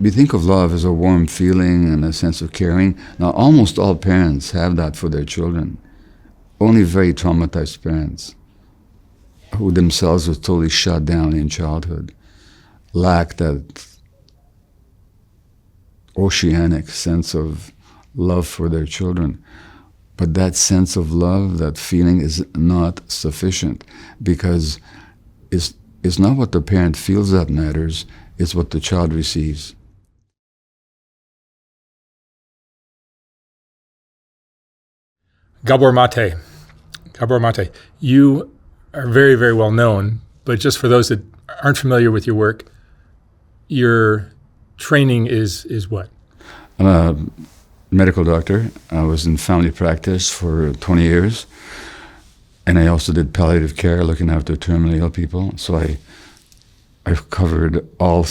we think of love as a warm feeling and a sense of caring. Now, almost all parents have that for their children. Only very traumatized parents who themselves were totally shut down in childhood lack that oceanic sense of love for their children. But that sense of love, that feeling is not sufficient, because it's not what the parent feels that matters, it's what the child receives. Gabor Maté. Gabor Maté. You are very, very well known, but just for those that aren't familiar with your work, your training is what? I'm a medical doctor. I was in family practice for 20 years, and I also did palliative care, looking after terminally ill people. So I've covered all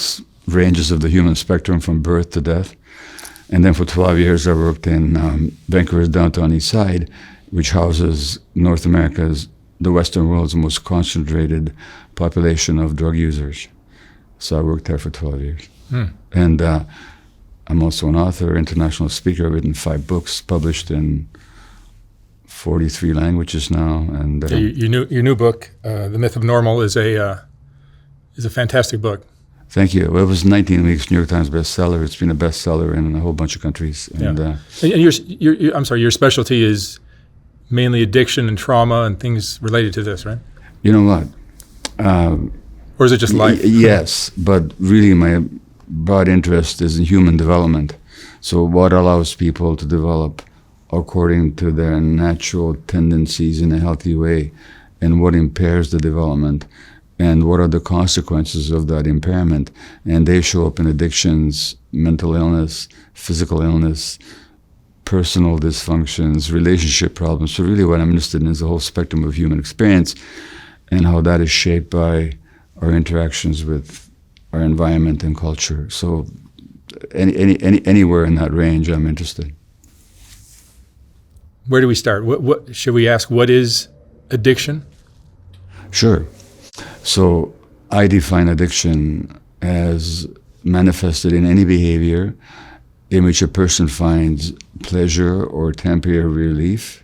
ranges of the human spectrum from birth to death. And then for 12 years I worked in Vancouver's downtown east side, which houses North America's, the Western world's most concentrated population of drug users. So I worked there for 12 years. And I'm also an author, international speaker. I've written 5 books, published in 43 languages now. And your new book, The Myth of Normal, is a fantastic book. Thank you. Well, it was 19 weeks New York Times bestseller. It's been a bestseller in a whole bunch of countries. And, and I'm sorry, your specialty is mainly addiction and trauma and things related to this, right? You know what? Or is it just life? Yes, but really my broad interest is in human development. So what allows people to develop according to their natural tendencies in a healthy way, and what impairs the development, and what are the consequences of that impairment. And they show up in addictions, mental illness, physical illness, personal dysfunctions, relationship problems. So really what I'm interested in is the whole spectrum of human experience and how that is shaped by our interactions with our environment and culture. So anywhere in that range, I'm interested. Where do we start? What should we ask? What is addiction? Sure. So I define addiction as manifested in any behavior in which a person finds pleasure or temporary relief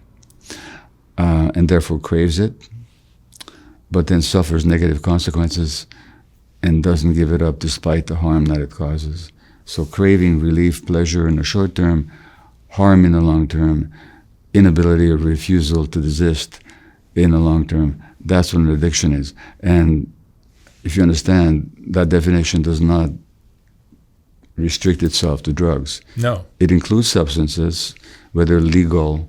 and therefore craves it, but then suffers negative consequences and doesn't give it up despite the harm that it causes. So craving relief, pleasure in the short term, harm in the long term, inability or refusal to desist in the long term. That's what an addiction is. And if you understand, that definition does not restrict itself to drugs. No. It includes substances, whether legal,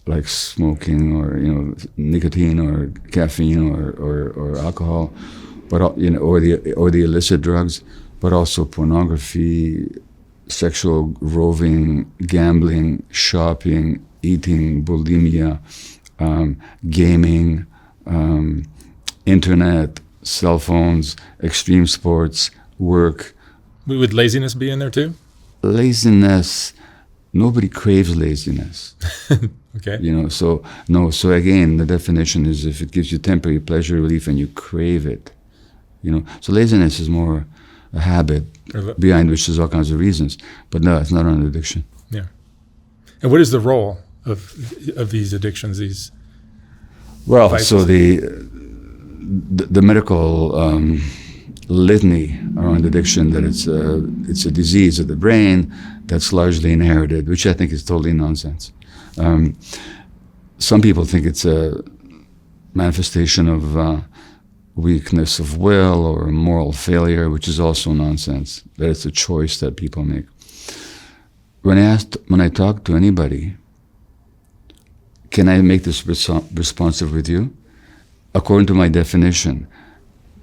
like smoking or nicotine or caffeine or alcohol, but or the illicit drugs, but also pornography, sexual roving, gambling, shopping, eating, bulimia, gaming, internet, cell phones, extreme sports, work. Would laziness be in there too? Laziness, nobody craves laziness. Okay. So again, the definition is if it gives you temporary pleasure, relief, and you crave it. So laziness is more a habit behind which there's all kinds of reasons. But no, it's not an addiction. Yeah. And what is the role of these addictions, these vices? So the medical litany around addiction, that it's a disease of the brain that's largely inherited, which I think is totally nonsense. Some people think it's a manifestation of weakness of will or moral failure, which is also nonsense, that it's a choice that people make. When I talk to anybody, can I make this responsive with you? According to my definition,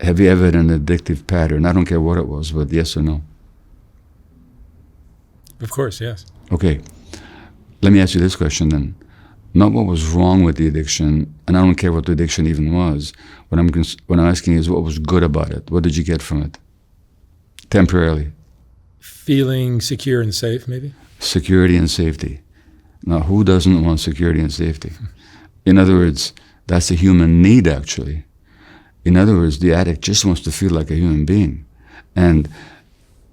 have you ever had an addictive pattern? I don't care what it was, but yes or no? Of course, yes. Okay. Let me ask you this question then. Not what was wrong with the addiction, and I don't care what the addiction even was. What I'm asking is what was good about it. What did you get from it? Temporarily. Feeling secure and safe, maybe? Security and safety. Now, who doesn't want security and safety? In other words, that's a human need, actually. In other words, the addict just wants to feel like a human being. And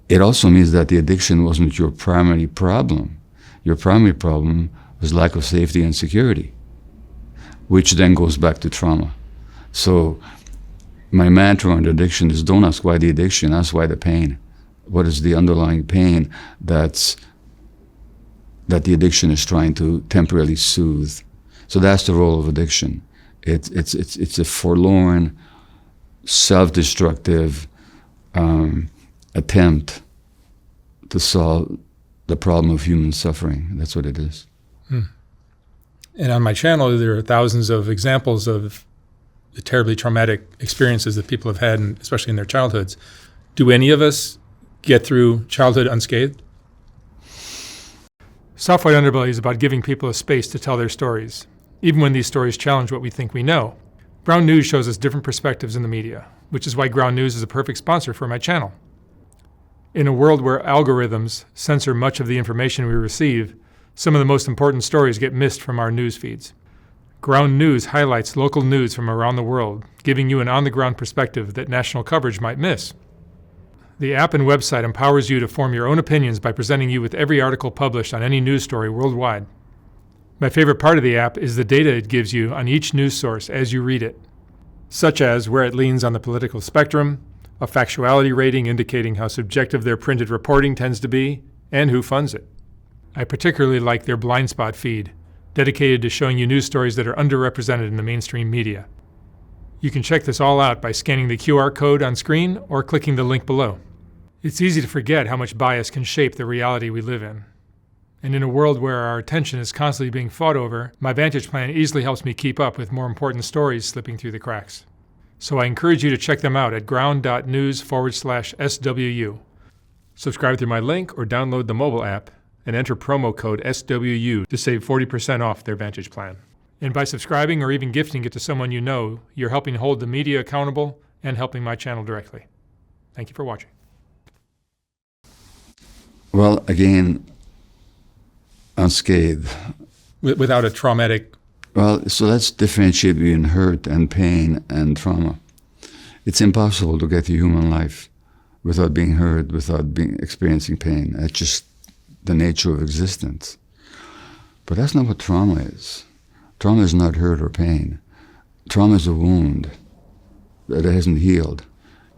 it also means that the addiction wasn't your primary problem. Your primary problem was lack of safety and security, which then goes back to trauma. So my mantra on addiction is don't ask why the addiction, ask why the pain. What is the underlying pain that the addiction is trying to temporarily soothe? So that's the role of addiction. It's a forlorn, self-destructive attempt to solve the problem of human suffering. That's what it is. And on my channel, there are thousands of examples of the terribly traumatic experiences that people have had, and especially in their childhoods. Do any of us get through childhood unscathed? Softwhite Underbelly is about giving people a space to tell their stories, even when these stories challenge what we think we know. Ground News shows us different perspectives in the media, which is why Ground News is a perfect sponsor for my channel. In a world where algorithms censor much of the information we receive, some of the most important stories get missed from our news feeds. Ground News highlights local news from around the world, giving you an on-the-ground perspective that national coverage might miss. The app and website empowers you to form your own opinions by presenting you with every article published on any news story worldwide. My favorite part of the app is the data it gives you on each news source as you read it, such as where it leans on the political spectrum, a factuality rating indicating how subjective their printed reporting tends to be, and who funds it. I particularly like their blind spot feed, dedicated to showing you news stories that are underrepresented in the mainstream media. You can check this all out by scanning the QR code on screen or clicking the link below. It's easy to forget how much bias can shape the reality we live in. And in a world where our attention is constantly being fought over, my Vantage Plan easily helps me keep up with more important stories slipping through the cracks. So I encourage you to check them out at ground.news/SWU. Subscribe through my link or download the mobile app and enter promo code SWU to save 40% off their Vantage Plan. And by subscribing or even gifting it to someone you know, you're helping hold the media accountable and helping my channel directly. Thank you for watching. Well, again, unscathed. Without a traumatic... Well, so let's differentiate between hurt and pain and trauma. It's impossible to get to human life without being hurt, without experiencing pain. That's just the nature of existence. But that's not what trauma is. Trauma is not hurt or pain. Trauma is a wound that hasn't healed.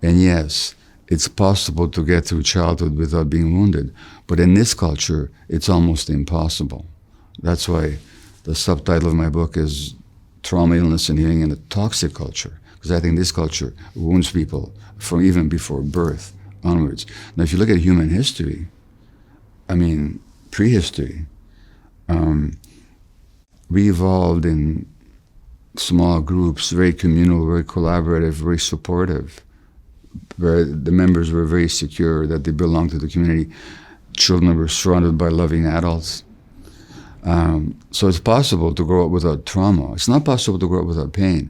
And yes, it's possible to get through childhood without being wounded. But in this culture, it's almost impossible. That's why the subtitle of my book is Trauma, Illness, and Healing in a Toxic Culture. Because I think this culture wounds people from even before birth onwards. Now, if you look at human history, prehistory, we evolved in small groups, very communal, very collaborative, very supportive, where the members were very secure that they belonged to the community. Children were surrounded by loving adults. So it's possible to grow up without trauma. It's not possible to grow up without pain,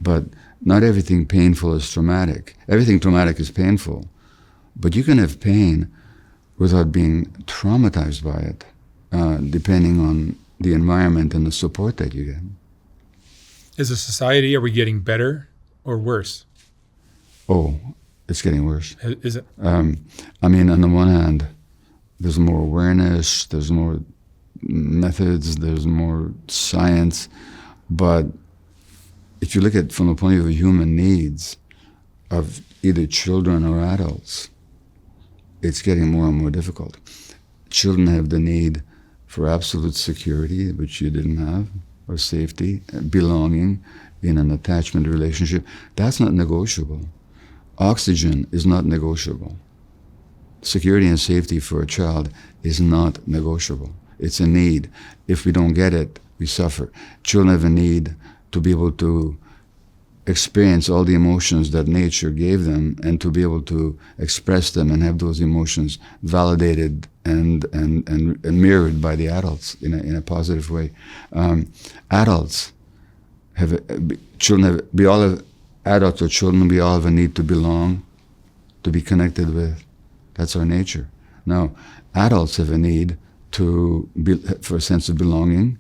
but not everything painful is traumatic. Everything traumatic is painful, but you can have pain without being traumatized by it, depending on the environment and the support that you get. As a society, are we getting better or worse? Oh, it's getting worse. Is it? On the one hand, there's more awareness, there's more methods, there's more science, but if you look at from the point of view of human needs of either children or adults, it's getting more and more difficult. Children have the need for absolute security, which you didn't have, or safety, belonging in an attachment relationship. That's not negotiable. Oxygen is not negotiable. Security and safety for a child is not negotiable. It's a need. If we don't get it, we suffer. Children have a need to be able to experience all the emotions that nature gave them and to be able to express them and have those emotions validated and mirrored by the adults in a positive way. Adults have, we all have, adults or children, we all have a need to belong, to be connected with. That's our nature. Now, adults have a need for a sense of belonging.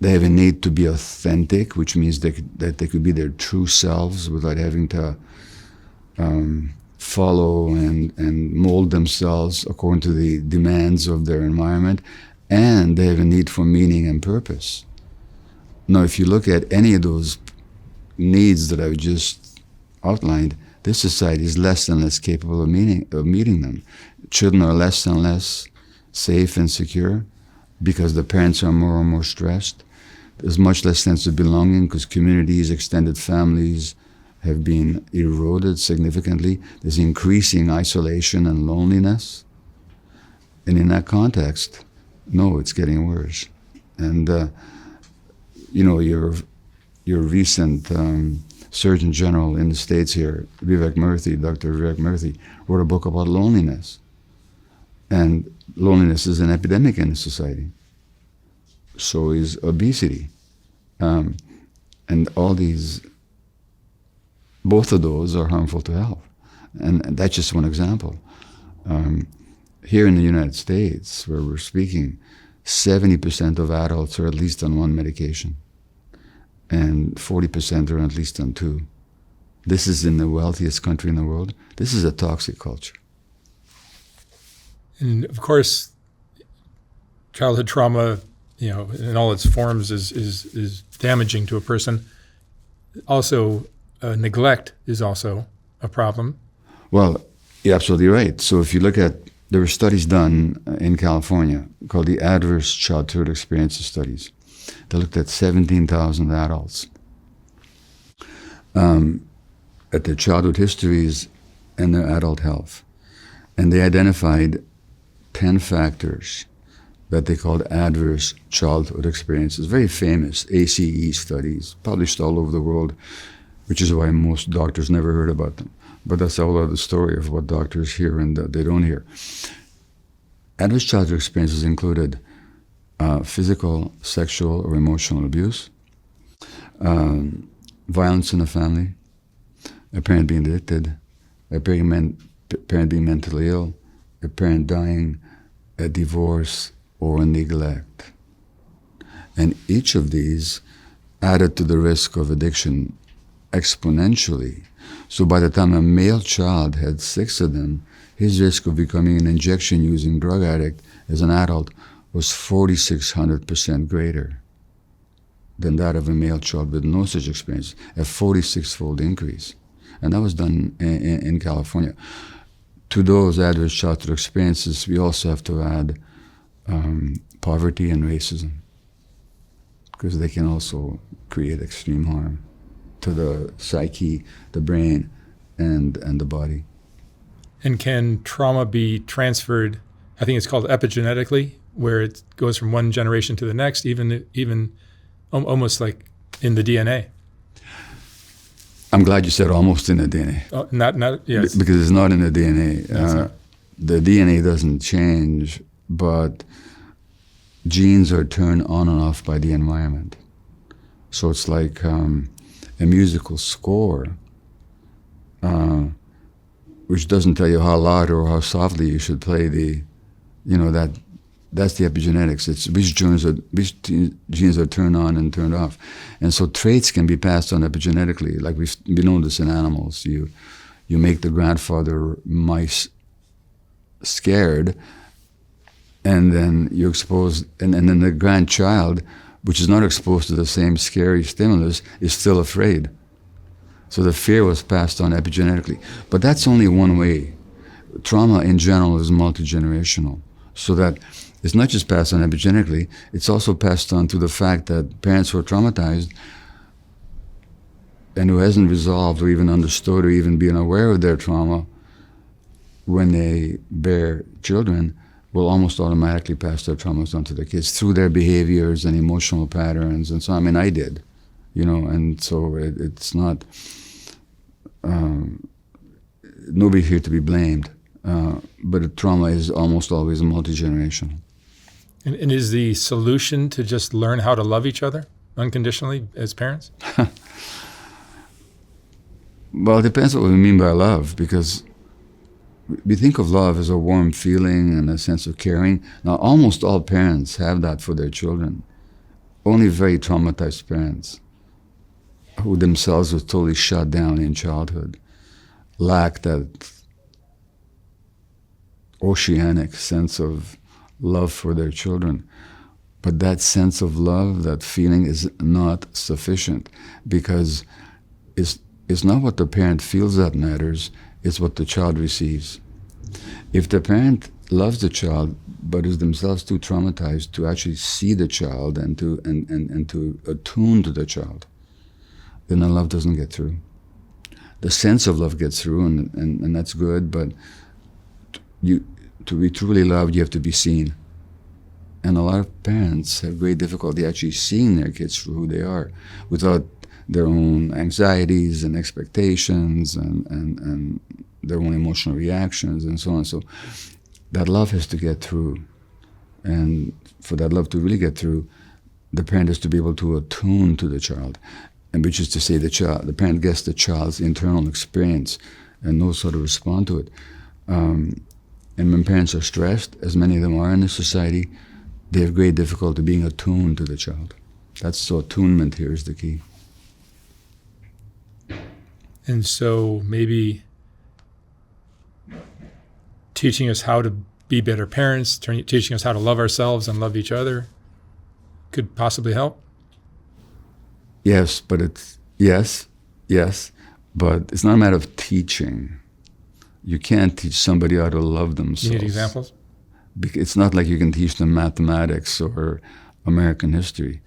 They have a need to be authentic, which means that they could be their true selves without having to follow and mold themselves according to the demands of their environment, and they have a need for meaning and purpose. Now, if you look at any of those needs that I've just outlined, this society is less and less capable of meeting them. Children are less and less safe and secure because the parents are more and more stressed. There's much less sense of belonging because communities, extended families have been eroded significantly. There's increasing isolation and loneliness. And in that context, no, it's getting worse. And, your recent Surgeon General in the States here, Dr. Vivek Murthy, wrote a book about loneliness. And loneliness is an epidemic in the society. So is obesity. And all these, both of those are harmful to health. And that's just one example. Here in the United States, where we're speaking, 70% of adults are at least on one medication, and 40% are at least on two. This is in the wealthiest country in the world. This is a toxic culture. And of course, childhood trauma, in all its forms is damaging to a person. Also, neglect is also a problem. Well, you're absolutely right. So if you look at, there were studies done in California called the Adverse Childhood Experiences Studies. They looked at 17,000 adults at their childhood histories and their adult health. And they identified 10 factors that they called adverse childhood experiences. Very famous ACE studies, published all over the world, which is why most doctors never heard about them. But that's a whole other story of what doctors hear and they don't hear. Adverse childhood experiences included physical, sexual, or emotional abuse, violence in the family, a parent being addicted, a parent being mentally ill, a parent dying, a divorce, or a neglect. And each of these added to the risk of addiction exponentially. So by the time a male child had 6 of them, his risk of becoming an injection-using drug addict as an adult was 4,600% greater than that of a male child with no such experience, a 46-fold increase. And that was done in California. To those adverse childhood experiences, we also have to add poverty and racism, because they can also create extreme harm to the psyche, the brain, and the body. And can trauma be transferred, I think it's called epigenetically, where it goes from one generation to the next, even almost like in the DNA? I'm glad you said almost in the DNA. Oh, not yes. Because it's not in the DNA. The DNA doesn't change, but genes are turned on and off by the environment. So it's like a musical score, which doesn't tell you how loud or how softly you should play that's the epigenetics. It's which genes are turned on and turned off. And so traits can be passed on epigenetically. Like we know this in animals. You make the grandfather mice scared, and then you expose, and then the grandchild, which is not exposed to the same scary stimulus, is still afraid. So the fear was passed on epigenetically. But that's only one way. Trauma in general is multi-generational. So that it's not just passed on epigenetically, it's also passed on to the fact that parents who are traumatized and who hasn't resolved or even understood or even been aware of their trauma when they bear children will almost automatically pass their traumas on to their kids through their behaviors and emotional patterns and so on. I mean, I did, and so it's not, nobody's here to be blamed, but trauma is almost always multi-generational. And is the solution to just learn how to love each other unconditionally as parents? Well, it depends what we mean by love, because we think of love as a warm feeling and a sense of caring. Now, almost all parents have that for their children. Only very traumatized parents who themselves were totally shut down in childhood lack that oceanic sense of love for their children. But that sense of love, that feeling is not sufficient, because it's not what the parent feels that matters, it's what the child receives. If the parent loves the child but is themselves too traumatized to actually see the child and to attune to the child, then the love doesn't get through. The sense of love gets through, and that's good, but to be truly loved, you have to be seen. And a lot of parents have great difficulty actually seeing their kids for who they are, without their own anxieties and expectations and their own emotional reactions and so on. So that love has to get through. And for that love to really get through, the parent has to be able to attune to the child. And which is to say, the parent gets the child's internal experience and knows how to respond to it. And when parents are stressed, as many of them are in this society, they have great difficulty being attuned to the child. So attunement here is the key. And so maybe teaching us how to be better parents, teaching us how to love ourselves and love each other could possibly help? Yes, but yes, but it's not a matter of teaching. You can't teach somebody how to love themselves. You need examples? It's not like you can teach them mathematics or American history.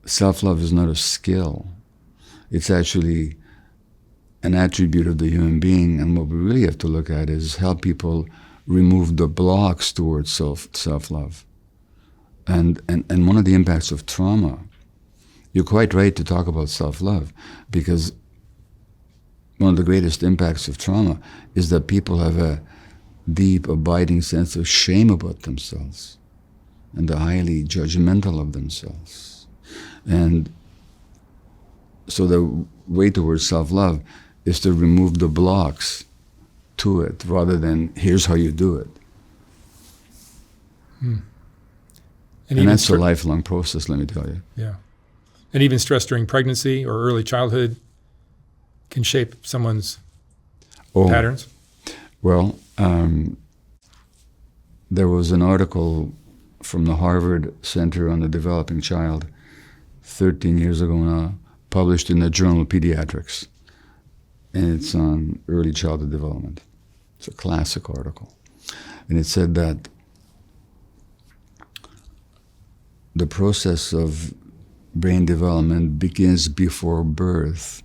Self-love is not a skill. It's actually an attribute of the human being, and what we really have to look at is help people remove the blocks towards self-love. And one of the impacts of trauma, you're quite right to talk about self-love, because one of the greatest impacts of trauma is that people have a deep, abiding sense of shame about themselves, and they're highly judgmental of themselves. And so the way towards self-love is to remove the blocks to it, rather than here's how you do it. And that's a lifelong process, let me tell you. Yeah. And even stress during pregnancy or early childhood can shape someone's patterns? Well, there was an article from the Harvard Center on the Developing Child 13 years ago now, published in the Journal of Pediatrics. And it's on early childhood development. It's a classic article. And it said that the process of brain development begins before birth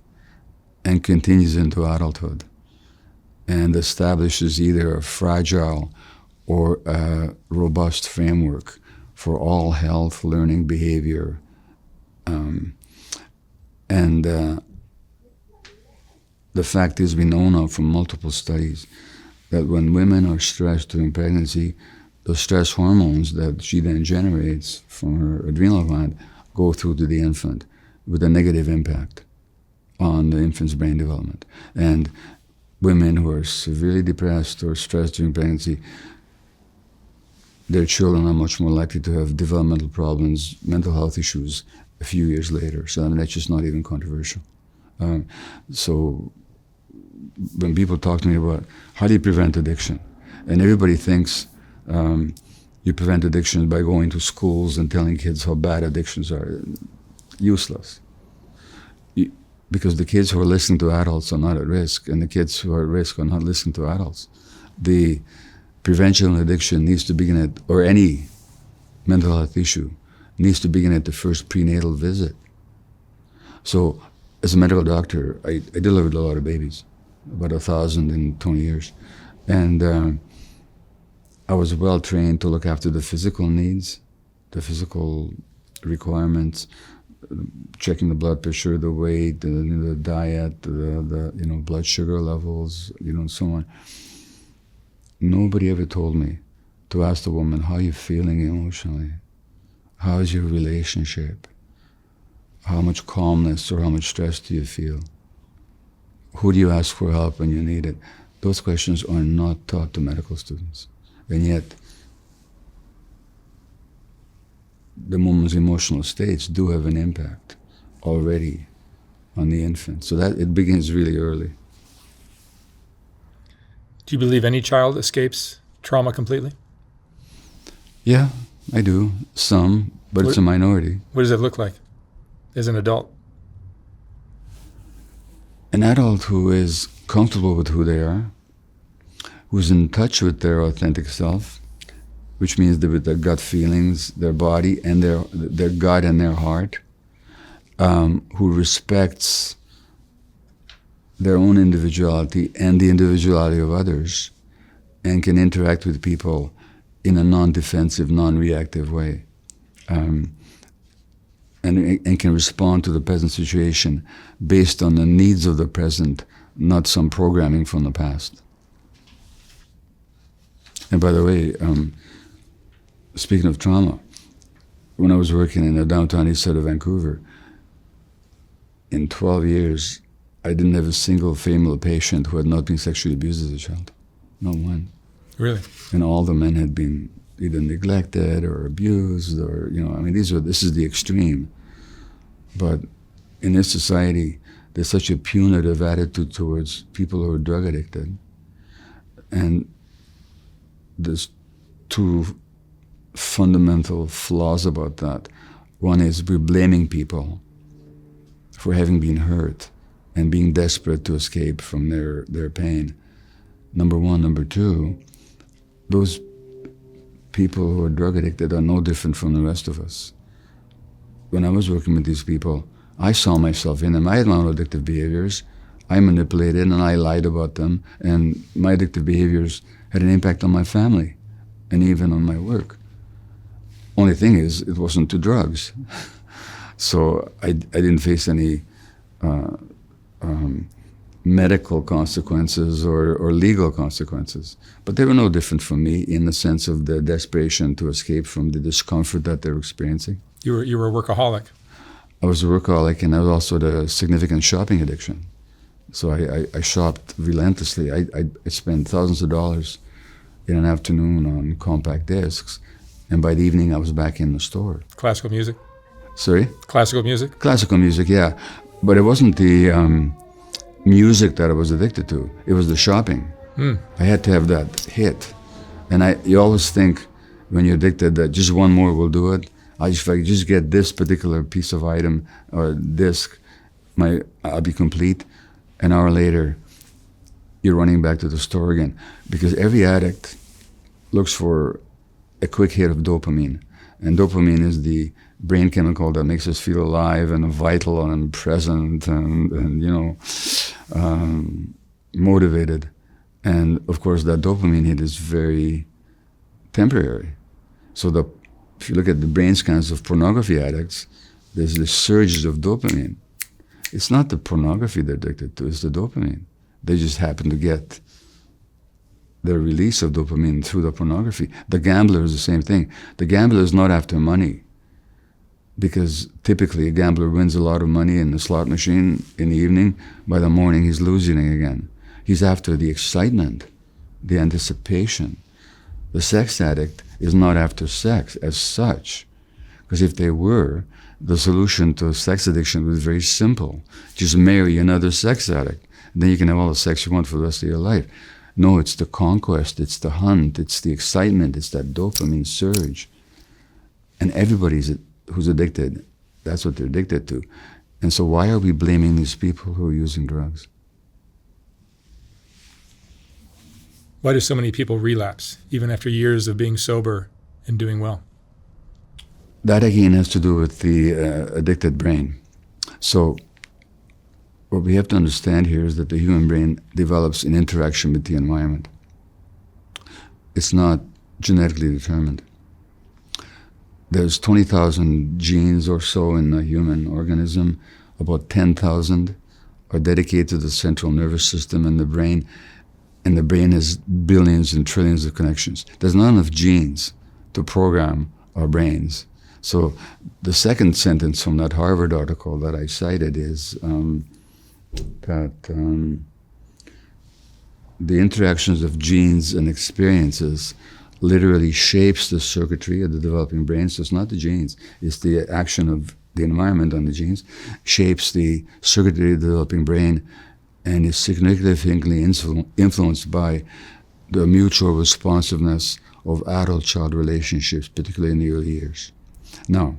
and continues into adulthood, and establishes either a fragile or a robust framework for all health, learning, behavior. The fact is, we know now from multiple studies that when women are stressed during pregnancy, the stress hormones that she then generates from her adrenal gland go through to the infant with a negative impact on the infant's brain development. And women who are severely depressed or stressed during pregnancy, their children are much more likely to have developmental problems, mental health issues a few years later. So I mean, that's just not even controversial. So when people talk to me about how do you prevent addiction, and everybody thinks you prevent addiction by going to schools and telling kids how bad addictions are, useless. Because the kids who are listening to adults are not at risk, and the kids who are at risk are not listening to adults. The prevention of addiction needs to begin at, or any mental health issue, needs to begin at the first prenatal visit. So as a medical doctor, I delivered a lot of babies, about 1,000 in 20 years. And I was well trained to look after the physical needs, the physical requirements, checking the blood pressure, the weight, the diet, the blood sugar levels, and so on. Nobody ever told me to ask the woman, how are you feeling emotionally? How is your relationship? How much calmness or how much stress do you feel? Who do you ask for help when you need it? Those questions are not taught to medical students. And yet, the woman's emotional states do have an impact already on the infant. So that it begins really early. Do you believe any child escapes trauma completely? Yeah, I do. Some, but it's a minority. What does it look like as an adult? An adult who is comfortable with who they are, who's in touch with their authentic self, which means with their gut feelings, their body, and their gut and their heart, who respects their own individuality and the individuality of others, and can interact with people in a non-defensive, non-reactive way, and can respond to the present situation based on the needs of the present, not some programming from the past. And by the way, speaking of trauma, when I was working in the downtown east side of Vancouver, in 12 years, I didn't have a single female patient who had not been sexually abused as a child. Not one. Really? And all the men had been either neglected or abused or, this is the extreme. But in this society, there's such a punitive attitude towards people who are drug addicted. And there's two fundamental flaws about that. One is we're blaming people for having been hurt and being desperate to escape from their pain. Number one. Number two, those people who are drug addicted are no different from the rest of us. When I was working with these people, I saw myself in them. I had my own addictive behaviors. I manipulated and I lied about them, and my addictive behaviors had an impact on my family and even on my work. Only thing is, it wasn't to drugs. So I didn't face any medical consequences or legal consequences. But they were no different from me in the sense of the desperation to escape from the discomfort that they were experiencing. You were a workaholic. I was a workaholic, and I was also a significant shopping addiction. So I shopped relentlessly. I spent thousands of dollars in an afternoon on compact discs, and by the evening I was back in the store. Classical music? Sorry? Classical music? Classical music, yeah. But it wasn't the music that I was addicted to. It was the shopping. I had to have that hit. And you always think when you're addicted that just one more will do it. If I just get this particular piece of item or disc, I'll be complete. An hour later, you're running back to the store again. Because every addict looks for a quick hit of dopamine. And dopamine is the brain chemical that makes us feel alive and vital and present and motivated. And of course, that dopamine hit is very temporary. So if you look at the brain scans of pornography addicts, there's this surges of dopamine. It's not the pornography they're addicted to, it's the dopamine. They just happen to get the release of dopamine through the pornography. The gambler is the same thing. The gambler is not after money, because typically a gambler wins a lot of money in the slot machine in the evening. By the morning, he's losing again. He's after the excitement, the anticipation. The sex addict is not after sex as such, because if they were, the solution to sex addiction was very simple. Just marry another sex addict. And then you can have all the sex you want for the rest of your life. No, it's the conquest, it's the hunt, it's the excitement, it's that dopamine surge. And everybody who's addicted, that's what they're addicted to. And so why are we blaming these people who are using drugs? Why do so many people relapse, even after years of being sober and doing well? That again has to do with the addicted brain. So what we have to understand here is that the human brain develops in interaction with the environment. It's not genetically determined. There's 20,000 genes or so in the human organism. About 10,000 are dedicated to the central nervous system and the brain. And the brain has billions and trillions of connections. There's not enough genes to program our brains. So the second sentence from that Harvard article that I cited is that the interactions of genes and experiences literally shapes the circuitry of the developing brain. So it's not the genes, it's the action of the environment on the genes, shapes the circuitry of the developing brain, and is significantly influenced by the mutual responsiveness of adult-child relationships, particularly in the early years. Now,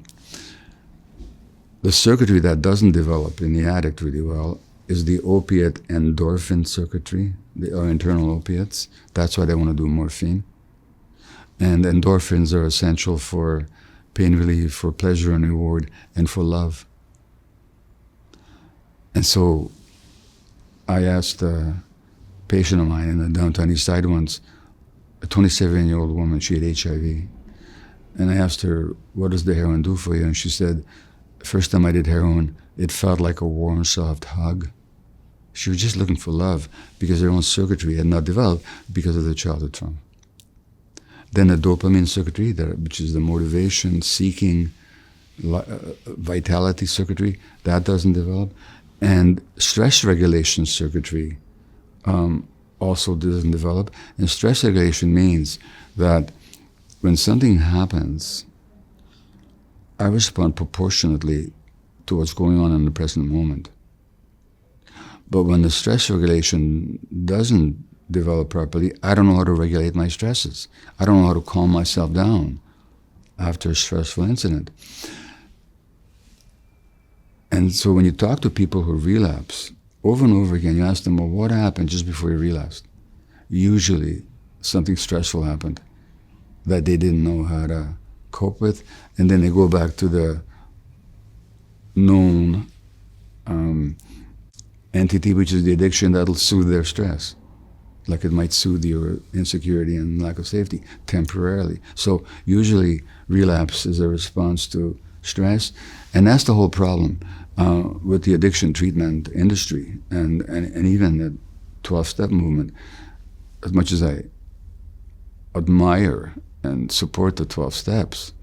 the circuitry that doesn't develop in the addict really well is the opiate endorphin circuitry, our internal opiates. That's why they want to do morphine. And endorphins are essential for pain relief, for pleasure and reward, and for love. And so I asked a patient of mine in the downtown east side once, a 27-year-old woman, she had HIV. And I asked her, what does the heroin do for you? And she said, first time I did heroin, it felt like a warm, soft hug. She was just looking for love because her own circuitry had not developed because of the childhood trauma. Then the dopamine circuitry, which is the motivation, seeking, vitality circuitry, that doesn't develop. And stress regulation circuitry also doesn't develop. And stress regulation means that when something happens, I respond proportionately to what's going on in the present moment. But when the stress regulation doesn't develop properly, I don't know how to regulate my stresses. I don't know how to calm myself down after a stressful incident. And so when you talk to people who relapse, over and over again, you ask them, well, what happened just before you relapsed? Usually something stressful happened that they didn't know how to cope with, and then they go back to the known entity, which is the addiction, that'll soothe their stress, like it might soothe your insecurity and lack of safety temporarily. So usually relapse is a response to stress, and that's the whole problem with the addiction treatment industry and even the 12-step movement. As much as I admire and support the 12 steps,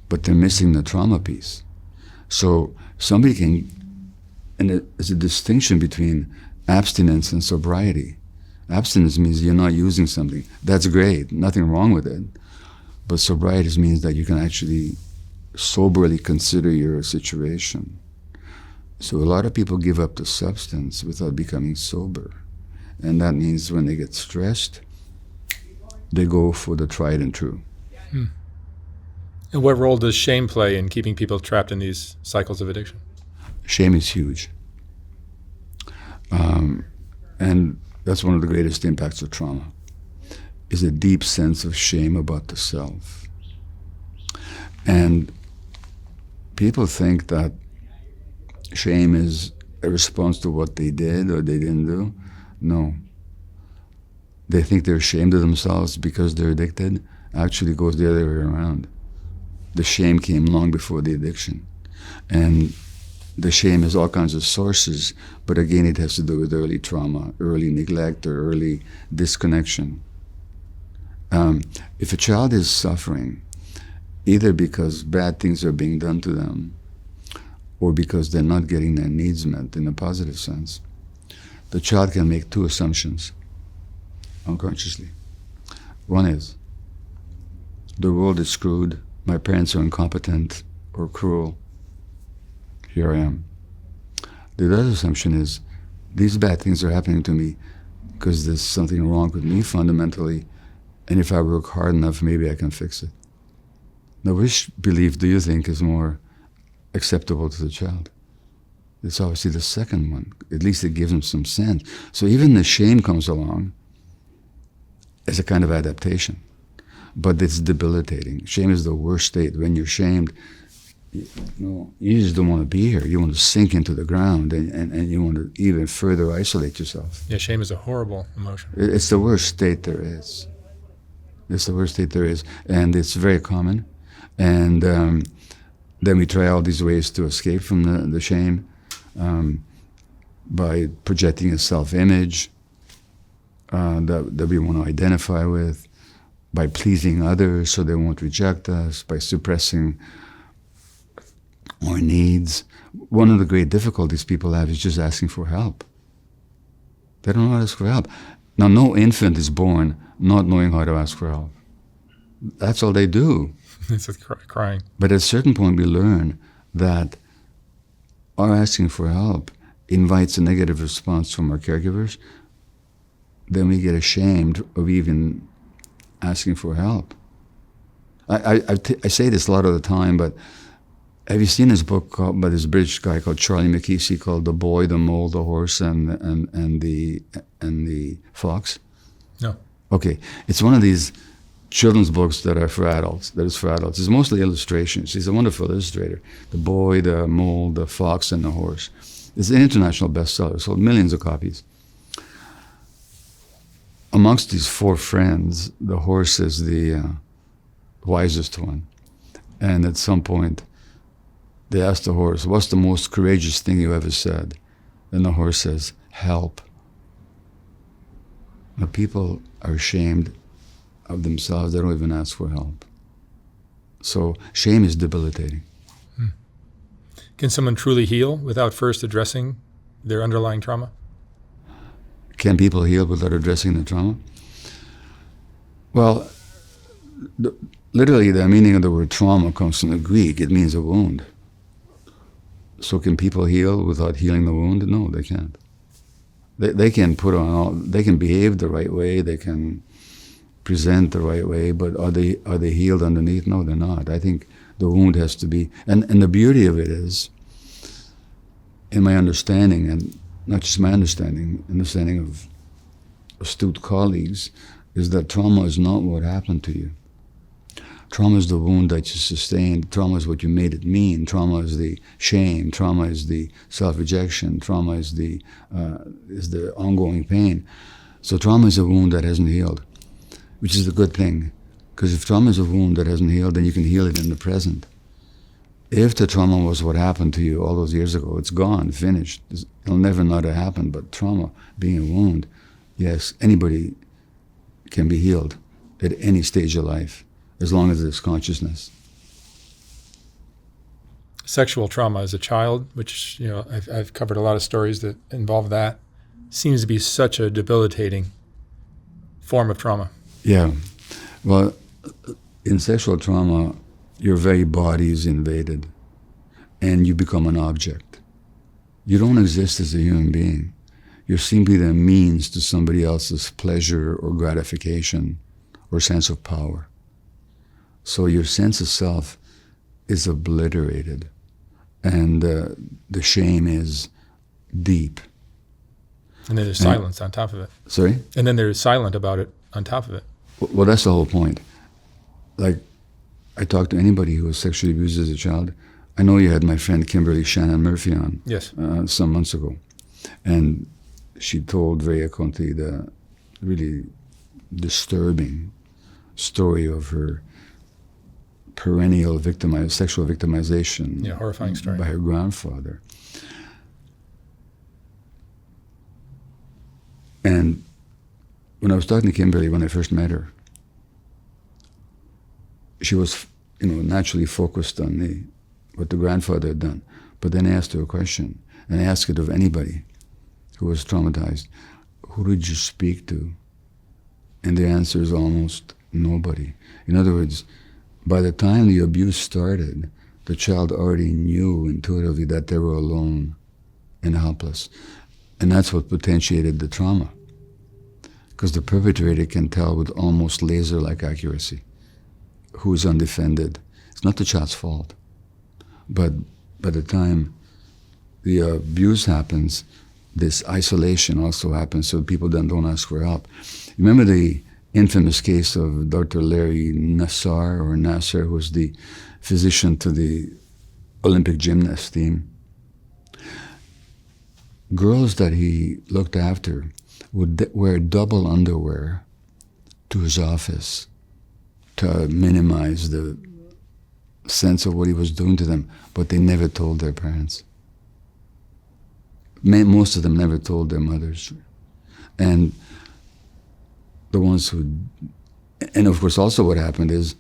but they're missing the trauma piece. So somebody can, and there's a distinction between abstinence and sobriety. Abstinence means you're not using something. That's great, nothing wrong with it. But sobriety means that you can actually soberly consider your situation. So a lot of people give up the substance without becoming sober. And that means when they get stressed, they go for the tried and true. And what role does shame play in keeping people trapped in these cycles of addiction? Shame is huge. And that's one of the greatest impacts of trauma, is a deep sense of shame about the self. And people think that shame is a response to what they did or they didn't do. No. They think they're ashamed of themselves because they're addicted. Actually, it goes the other way around. The shame came long before the addiction. And the shame has all kinds of sources, but again, it has to do with early trauma, early neglect, or early disconnection. If a child is suffering, either because bad things are being done to them, or because they're not getting their needs met in a positive sense, the child can make two assumptions unconsciously. One is, the world is screwed, my parents are incompetent or cruel, here I am. The other assumption is, these bad things are happening to me because there's something wrong with me fundamentally, and if I work hard enough, maybe I can fix it. Now, which belief do you think is more acceptable to the child? It's obviously the second one. At least it gives them some sense. So even the shame comes along as a kind of adaptation, but it's debilitating. Shame is the worst state. When you're shamed, you just don't want to be here. You want to sink into the ground, and you want to even further isolate yourself. Yeah, shame is a horrible emotion. It's the worst state there is. It's the worst state there is, and it's very common. And then we try all these ways to escape from the shame by projecting a self-image that we want to identify with, by pleasing others so they won't reject us, by suppressing our needs. One of the great difficulties people have is just asking for help. They don't know how to ask for help. Now, no infant is born not knowing how to ask for help. That's all they do. It's crying. But at a certain point, we learn that our asking for help invites a negative response from our caregivers, then we get ashamed of even asking for help. I say this a lot of the time, but have you seen this book by this British guy called Charlie McKeesey called The Boy, the Mole, the Horse, and the Fox? No. Okay, it's one of these children's books that are for adults. That is for adults. It's mostly illustrations. He's a wonderful illustrator. The Boy, the Mole, the Fox, and the Horse. It's an international bestseller. Sold millions of copies. Amongst these four friends, the horse is the wisest one. And at some point, they ask the horse, "What's the most courageous thing you ever said?" And the horse says, "Help." Now, people are ashamed of themselves. They don't even ask for help. So shame is debilitating. Can someone truly heal without first addressing their underlying trauma? Can people heal without addressing the trauma? Well, literally the meaning of the word trauma comes from the Greek. It means a wound. So can people heal without healing the wound? No, they can't. They can put on they can behave the right way, they can present the right way, but are they healed underneath? No, they're not. I think the wound has to be, and the beauty of it is, in my understanding, and not just my understanding of astute colleagues, is that trauma is not what happened to you. Trauma is the wound that you sustained. Trauma is what you made it mean. Trauma is the shame. Trauma is the self-rejection. Trauma is the ongoing pain. So trauma is a wound that hasn't healed, which is a good thing. Because if trauma is a wound that hasn't healed, then you can heal it in the present. If the trauma was what happened to you all those years ago, it's gone, finished. It'll never not have happened. But trauma being a wound, yes, anybody can be healed at any stage of life, as long as there's consciousness. Sexual trauma as a child, which I've covered a lot of stories that involve that, seems to be such a debilitating form of trauma. Yeah. Well, in sexual trauma, your very body is invaded and you become an object. You don't exist as a human being. You're simply the means to somebody else's pleasure or gratification or sense of power. So your sense of self is obliterated, and the shame is deep. And then there's silence on top of it. Sorry? And then there's silent about it on top of it. Well, that's the whole point. Like, I talk to anybody who was sexually abused as a child. I know you had my friend Kimberly Shannon Murphy on Yes. Some months ago, and she told very eloquently the really disturbing story of her perennial sexual victimization. Yeah, horrifying story. By her grandfather. And when I was talking to Kimberly when I first met her, she was, naturally focused on what the grandfather had done. But then I asked her a question, and I asked it of anybody who was traumatized. Who did you speak to? And the answer is almost nobody. In other words, by the time the abuse started, the child already knew intuitively that they were alone and helpless. And that's what potentiated the trauma. Because the perpetrator can tell with almost laser-like accuracy who is undefended. It's not the child's fault. But by the time the abuse happens, this isolation also happens, so people then don't ask for help. Remember the infamous case of Dr. Larry Nassar, who was the physician to the Olympic gymnast team? Girls that he looked after would wear double underwear to his office to minimize the sense of what he was doing to them, but they never told their parents. Most of them never told their mothers. And the ones who, and of course also what happened is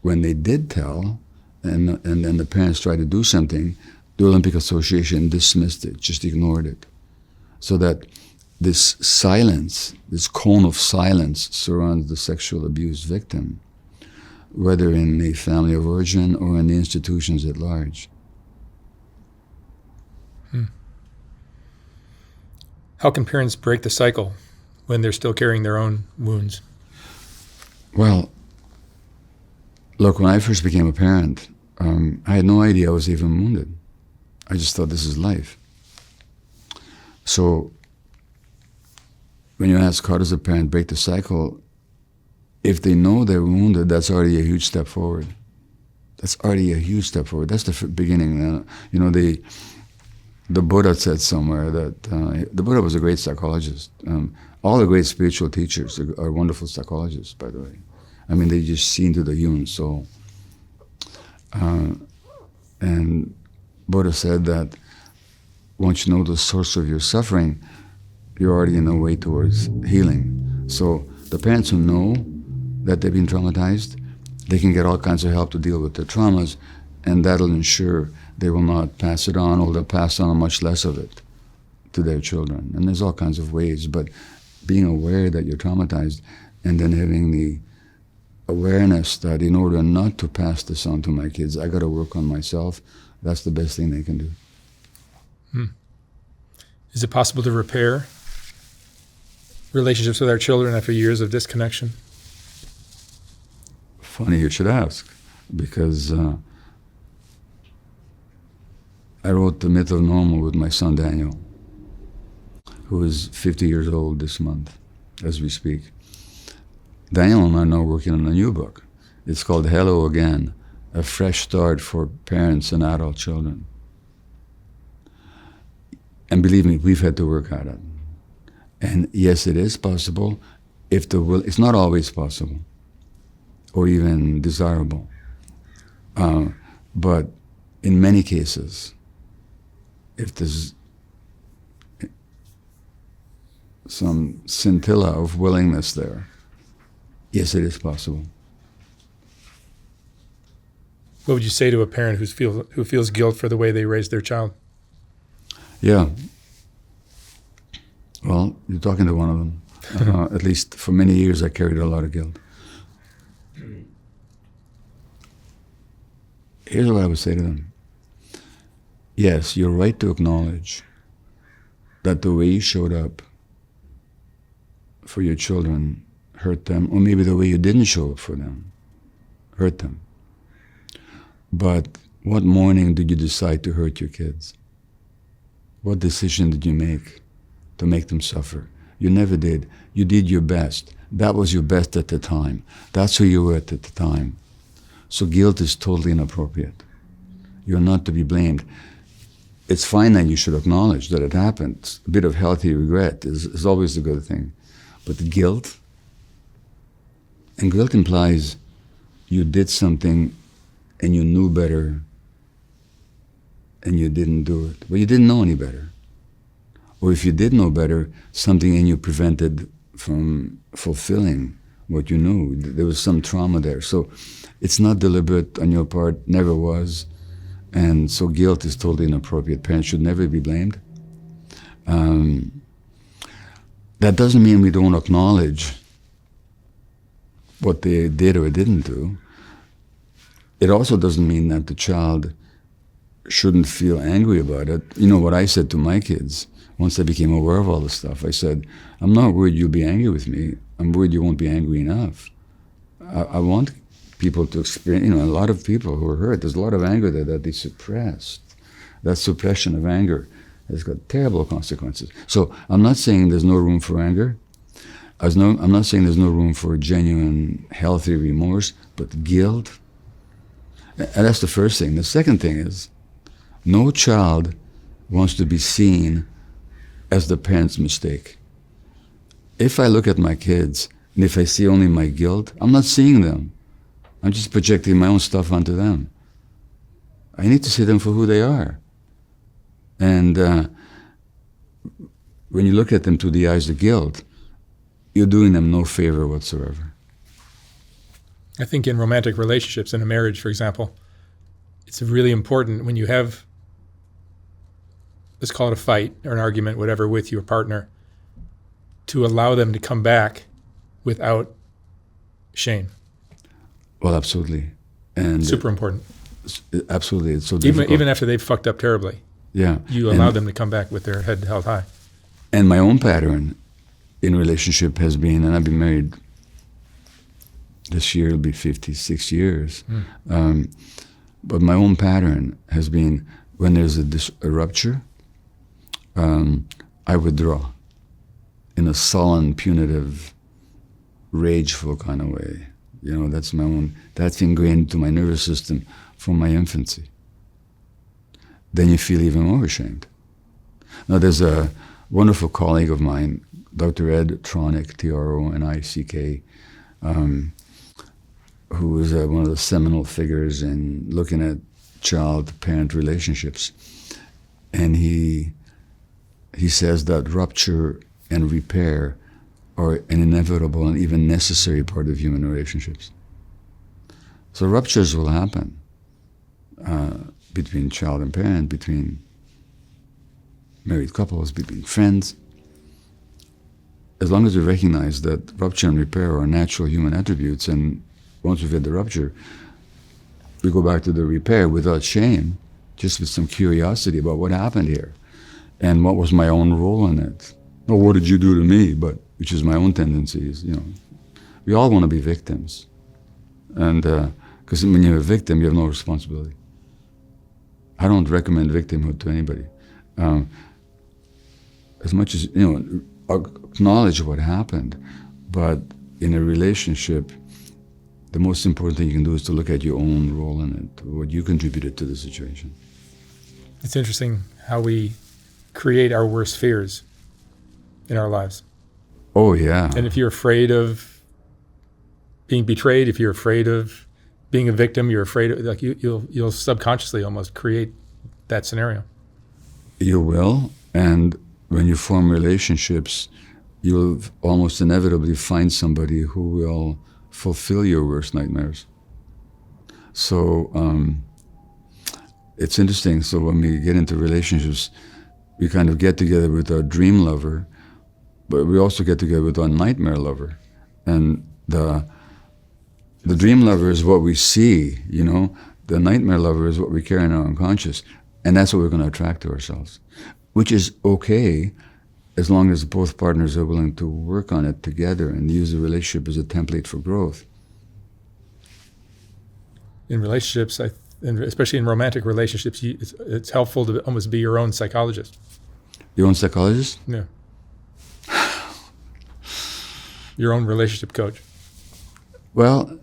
when they did tell, and then the parents tried to do something, the Olympic Association dismissed it, just ignored it. So that this silence, this cone of silence surrounds the sexual abuse victim, whether in the family of origin or in the institutions at large. How can parents break the cycle when they're still carrying their own wounds? Well, look, when I first became a parent, I had no idea I was even wounded. I just thought this is life. So when you ask how does a parent break the cycle, if they know they're wounded, that's already a huge step forward. That's already a huge step forward. That's the beginning. The Buddha said somewhere that the Buddha was a great psychologist. All the great spiritual teachers are wonderful psychologists, by the way. I mean, they just see into the human soul. And Buddha said that once you know the source of your suffering, you're already in the way towards healing. So the parents who know that they've been traumatized, they can get all kinds of help to deal with their traumas, and that'll ensure they will not pass it on, or they'll pass on much less of it to their children. And there's all kinds of ways, but being aware that you're traumatized and then having the awareness that in order not to pass this on to my kids, I got to work on myself, that's the best thing they can do. Is it possible to repair relationships with our children after years of disconnection? Funny you should ask, because I wrote The Myth of Normal with my son Daniel, who is 50 years old this month, as we speak. Daniel and I are now working on a new book. It's called Hello Again, A Fresh Start for Parents and Adult Children. And believe me, we've had to work at it. And yes, it is possible if the will. It's not always possible or even desirable. But in many cases, if there's some scintilla of willingness there, yes, it is possible. What would you say to a parent who feels guilt for the way they raised their child? Yeah. Well, you're talking to one of them. At least for many years, I carried a lot of guilt. Here's what I would say to them. Yes, you're right to acknowledge that the way you showed up for your children hurt them, or maybe the way you didn't show up for them hurt them. But what morning did you decide to hurt your kids? What decision did you make to make them suffer? You never did. You did your best. That was your best at the time. That's who you were at the time. So guilt is totally inappropriate. You're not to be blamed. It's fine that you should acknowledge that it happened. A bit of healthy regret is always a good thing. But the guilt, and guilt implies you did something and you knew better and you didn't do it. Well, you didn't know any better. Or if you did know better, something in you prevented from fulfilling what you knew. There was some trauma there. So it's not deliberate on your part, never was. And so guilt is totally inappropriate. Parents should never be blamed. That doesn't mean we don't acknowledge what they did or didn't do. It also doesn't mean that the child shouldn't feel angry about it. You know what I said to my kids once I became aware of all this stuff? I said, I'm not worried you'll be angry with me. I'm worried you won't be angry enough. I want people to experience, a lot of people who are hurt, there's a lot of anger there that they suppressed. That suppression of anger has got terrible consequences. So I'm not saying there's no room for anger. I'm not saying there's no room for genuine, healthy remorse, but guilt. And that's the first thing. The second thing is, no child wants to be seen as the parent's mistake. If I look at my kids, and if I see only my guilt, I'm not seeing them. I'm just projecting my own stuff onto them. I need to see them for who they are. And when you look at them through the eyes of guilt, you're doing them no favor whatsoever. I think in romantic relationships, in a marriage, for example, it's really important when you have, let's call it a fight or an argument, whatever, with your partner, to allow them to come back without shame. Well, absolutely. And super important. Absolutely. It's so difficult. Even after they've fucked up terribly. Yeah. You allow them to come back with their head held high. And my own pattern in relationship has been, and I've been married this year, it'll be 56 years. But my own pattern has been when there's a rupture, I withdraw in a sullen, punitive, rageful kind of way. That's ingrained into my nervous system from my infancy. Then you feel even more ashamed. Now, there's a wonderful colleague of mine, Dr. Ed Tronick, Tronick, who is one of the seminal figures in looking at child-parent relationships. And he says that rupture and repair are an inevitable and even necessary part of human relationships. So ruptures will happen between child and parent, between married couples, between friends. As long as we recognize that rupture and repair are natural human attributes, and once we've had the rupture, we go back to the repair without shame, just with some curiosity about what happened here and what was my own role in it. Or what did you do to me, but which is my own tendencies, We all want to be victims. And because when you're a victim, you have no responsibility. I don't recommend victimhood to anybody. As much as, acknowledge what happened, but in a relationship, the most important thing you can do is to look at your own role in it, what you contributed to the situation. It's interesting how we create our worst fears in our lives. Oh, yeah. And if you're afraid of being betrayed, if you're afraid of being a victim, you're afraid of, you'll subconsciously almost create that scenario. You will, and when you form relationships, you'll almost inevitably find somebody who will fulfill your worst nightmares. So it's interesting. So when we get into relationships, we kind of get together with our dream lover, but we also get together with our nightmare lover. And the dream lover is what we see, The nightmare lover is what we carry in our unconscious. And that's what we're going to attract to ourselves, which is okay as long as both partners are willing to work on it together and use the relationship as a template for growth. In relationships, and especially in romantic relationships, it's helpful to almost be your own psychologist. Your own psychologist? Yeah. Your own relationship coach. Well,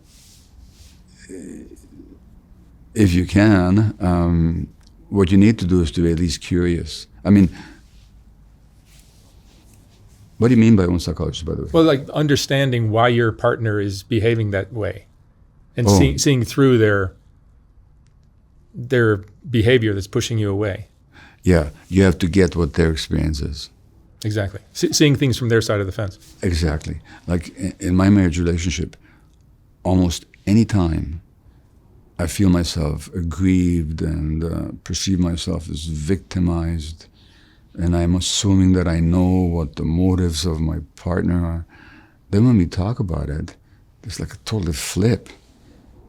if you can, what you need to do is to be at least curious. I mean, what do you mean by own psychologist, by the way? Well, like understanding why your partner is behaving that way, and seeing through their behavior that's pushing you away. Yeah, you have to get what their experience is. Exactly. Seeing things from their side of the fence. Exactly. Like in my marriage relationship, almost any time I feel myself aggrieved and perceive myself as victimized, and I'm assuming that I know what the motives of my partner are, then when we talk about it, it's like a total flip.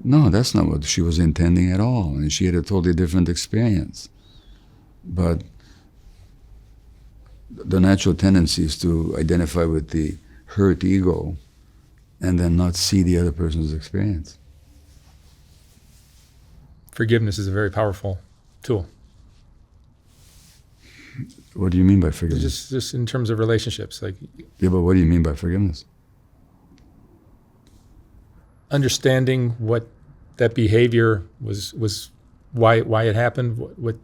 No, that's not what she was intending at all, and she had a totally different experience. But the natural tendency is to identify with the hurt ego and then not see the other person's experience. Forgiveness is a very powerful tool. What do you mean by forgiveness? Just in terms of relationships, Yeah, but what do you mean by forgiveness? Understanding what that behavior was why it happened, what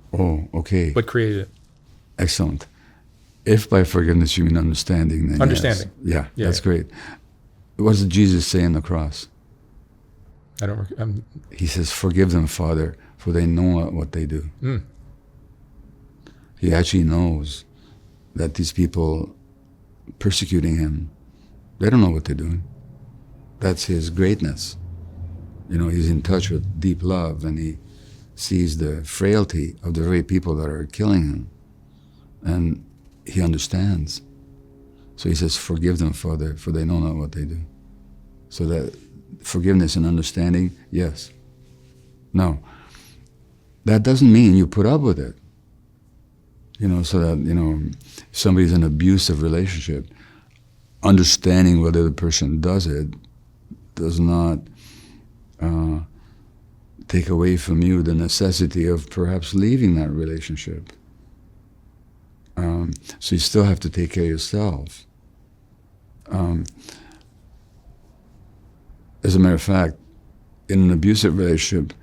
created it. Excellent. If by forgiveness you mean understanding, then understanding. Yes. Yeah, that's great. What does Jesus say on the cross? He says, "Forgive them, Father, for they know not what they do." Mm. He actually knows that these people persecuting him, they don't know what they're doing. That's his greatness. He's in touch with deep love, and he sees the frailty of the very people that are killing him. And he understands. So he says, "Forgive them, Father, for they know not what they do." So that forgiveness and understanding, yes. No. That doesn't mean you put up with it. So that, if somebody's in an abusive relationship, understanding whether the person does it does not take away from you the necessity of perhaps leaving that relationship. So you still have to take care of yourself. As a matter of fact, in an abusive relationship,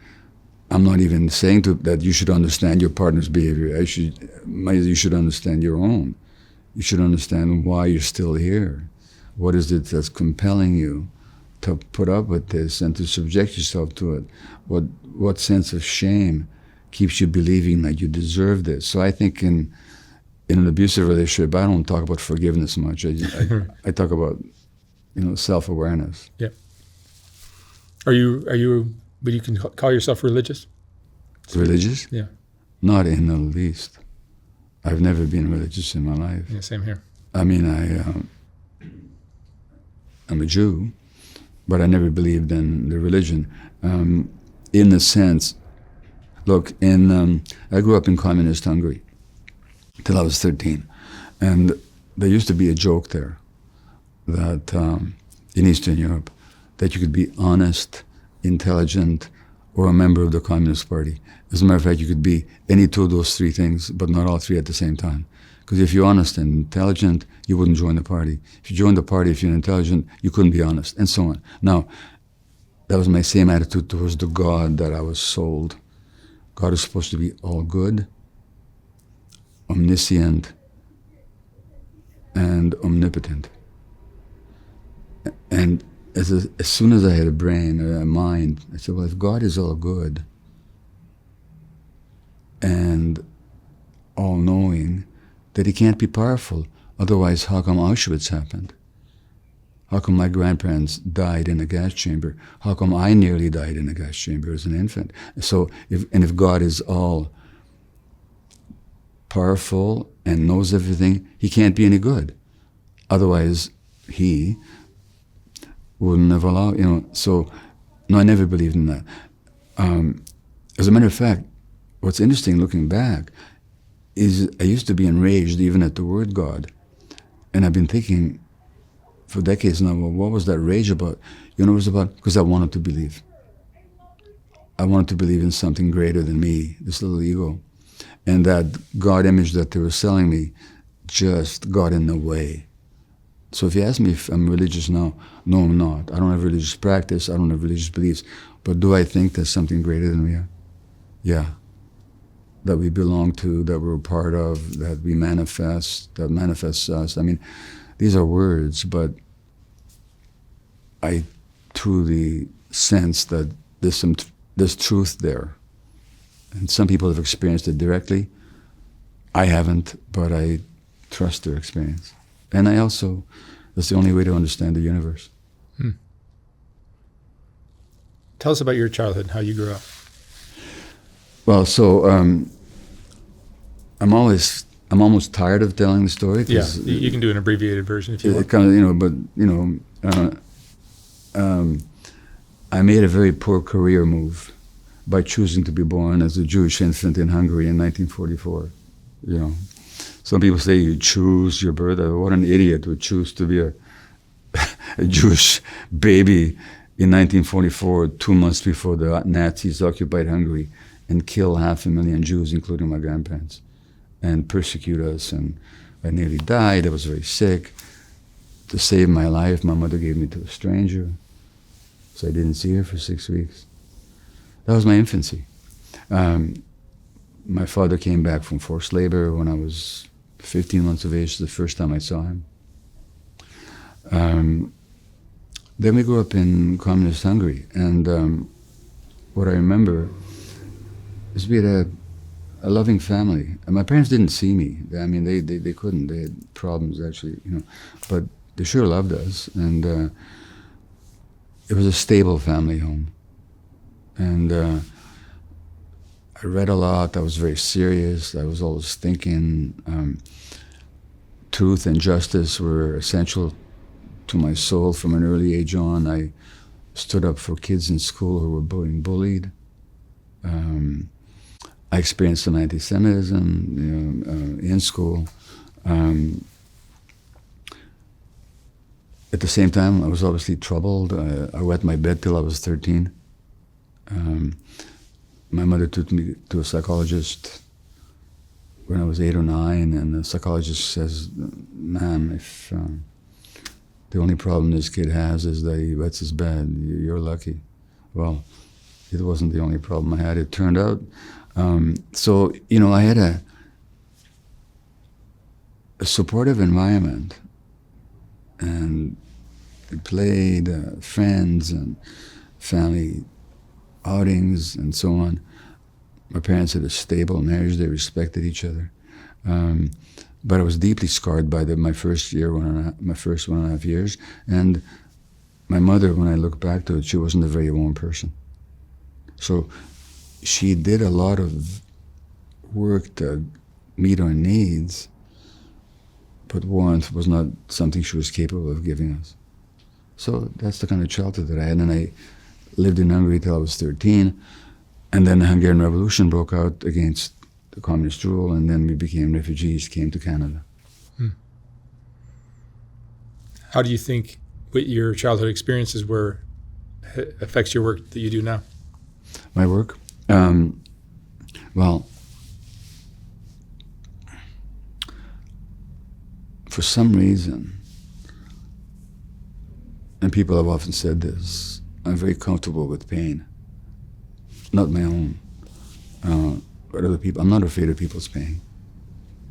I'm not even saying that you should understand your partner's behavior. You should understand your own. You should understand why you're still here. What is it that's compelling you to put up with this and to subject yourself to it? What sense of shame keeps you believing that you deserve this? So I think in an abusive relationship, I don't talk about forgiveness much. I talk about self-awareness. Yeah. Are you? But you can call yourself religious? Religious? Yeah. Not in the least. I've never been religious in my life. Yeah, same here. I mean, I'm a Jew, but I never believed in the religion. In the sense, look, I grew up in communist Hungary till I was 13. And there used to be a joke there that in Eastern Europe, that you could be honest, intelligent, or a member of the Communist Party. As a matter of fact, you could be any two of those three things, but not all three at the same time. Because if you're honest and intelligent, you wouldn't join the party. If you joined the party, if you're intelligent, you couldn't be honest, and so on. Now, that was my same attitude towards the God that I was sold. God is supposed to be all good, omniscient, and omnipotent. And as soon as I had a brain, a mind, I said, well, if God is all good and all-knowing, that he can't be powerful. Otherwise, how come Auschwitz happened? How come my grandparents died in a gas chamber? How come I nearly died in a gas chamber as an infant? So, if God is all powerful and knows everything, he can't be any good. Otherwise, he wouldn't have allowed, So, no, I never believed in that. As a matter of fact, what's interesting looking back is I used to be enraged even at the word God. And I've been thinking for decades now, well, what was that rage about? It was about, because I wanted to believe. I wanted to believe in something greater than me, this little ego. And that God image that they were selling me just got in the way. So if you ask me if I'm religious now, no, I'm not. I don't have religious practice. I don't have religious beliefs. But do I think there's something greater than we are? Yeah. That we belong to, that we're a part of, that we manifest, that manifests us. I mean, these are words, but I truly sense that there's truth there. And some people have experienced it directly. I haven't, but I trust their experience. And I also, that's the only way to understand the universe. Tell us about your childhood, how you grew up. Well, so I'm almost tired of telling the story. Yeah, you can do an abbreviated version if you want. I made a very poor career move by choosing to be born as a Jewish infant in Hungary in 1944. Some people say you choose your birth. What an idiot would choose to be a Jewish baby in 1944, 2 months before the Nazis occupied Hungary and killed 500,000 Jews, including my grandparents, and persecute us. And I nearly died. I was very sick. To save my life, my mother gave me to a stranger, so I didn't see her for 6 weeks. That was my infancy. My father came back from forced labor when I was 15 months of age, the first time I saw him. Then we grew up in communist Hungary, and what I remember is we had a loving family. And my parents didn't see me. I mean, they couldn't. They had problems, actually, but they sure loved us, and it was a stable family home. And I read a lot. I was very serious. I was always thinking. Truth and justice were essential to my soul from an early age on. I stood up for kids in school who were being bullied. I experienced some anti-Semitism in school. At the same time, I was obviously troubled. I wet my bed till I was 13. My mother took me to a psychologist when I was 8 or 9, and the psychologist says, "Ma'am, if the only problem this kid has is that he wets his bed, you're lucky." Well, it wasn't the only problem I had, it turned out. So, I had a supportive environment, and we played, friends and family outings and so on. My parents had a stable marriage, they respected each other. But I was deeply scarred by my first 1.5 years. And my mother, when I look back to it, she wasn't a very warm person. So she did a lot of work to meet our needs, but warmth was not something she was capable of giving us. So that's the kind of childhood that I had. And I lived in Hungary till I was 13. And then the Hungarian Revolution broke out against the communist rule, and then we became refugees, came to Canada. How do you think what your childhood experiences were affects your work that you do now? My work? Well, for some reason, and people have often said this, I'm very comfortable with pain. Not my own, but other people. I'm not afraid of people's pain,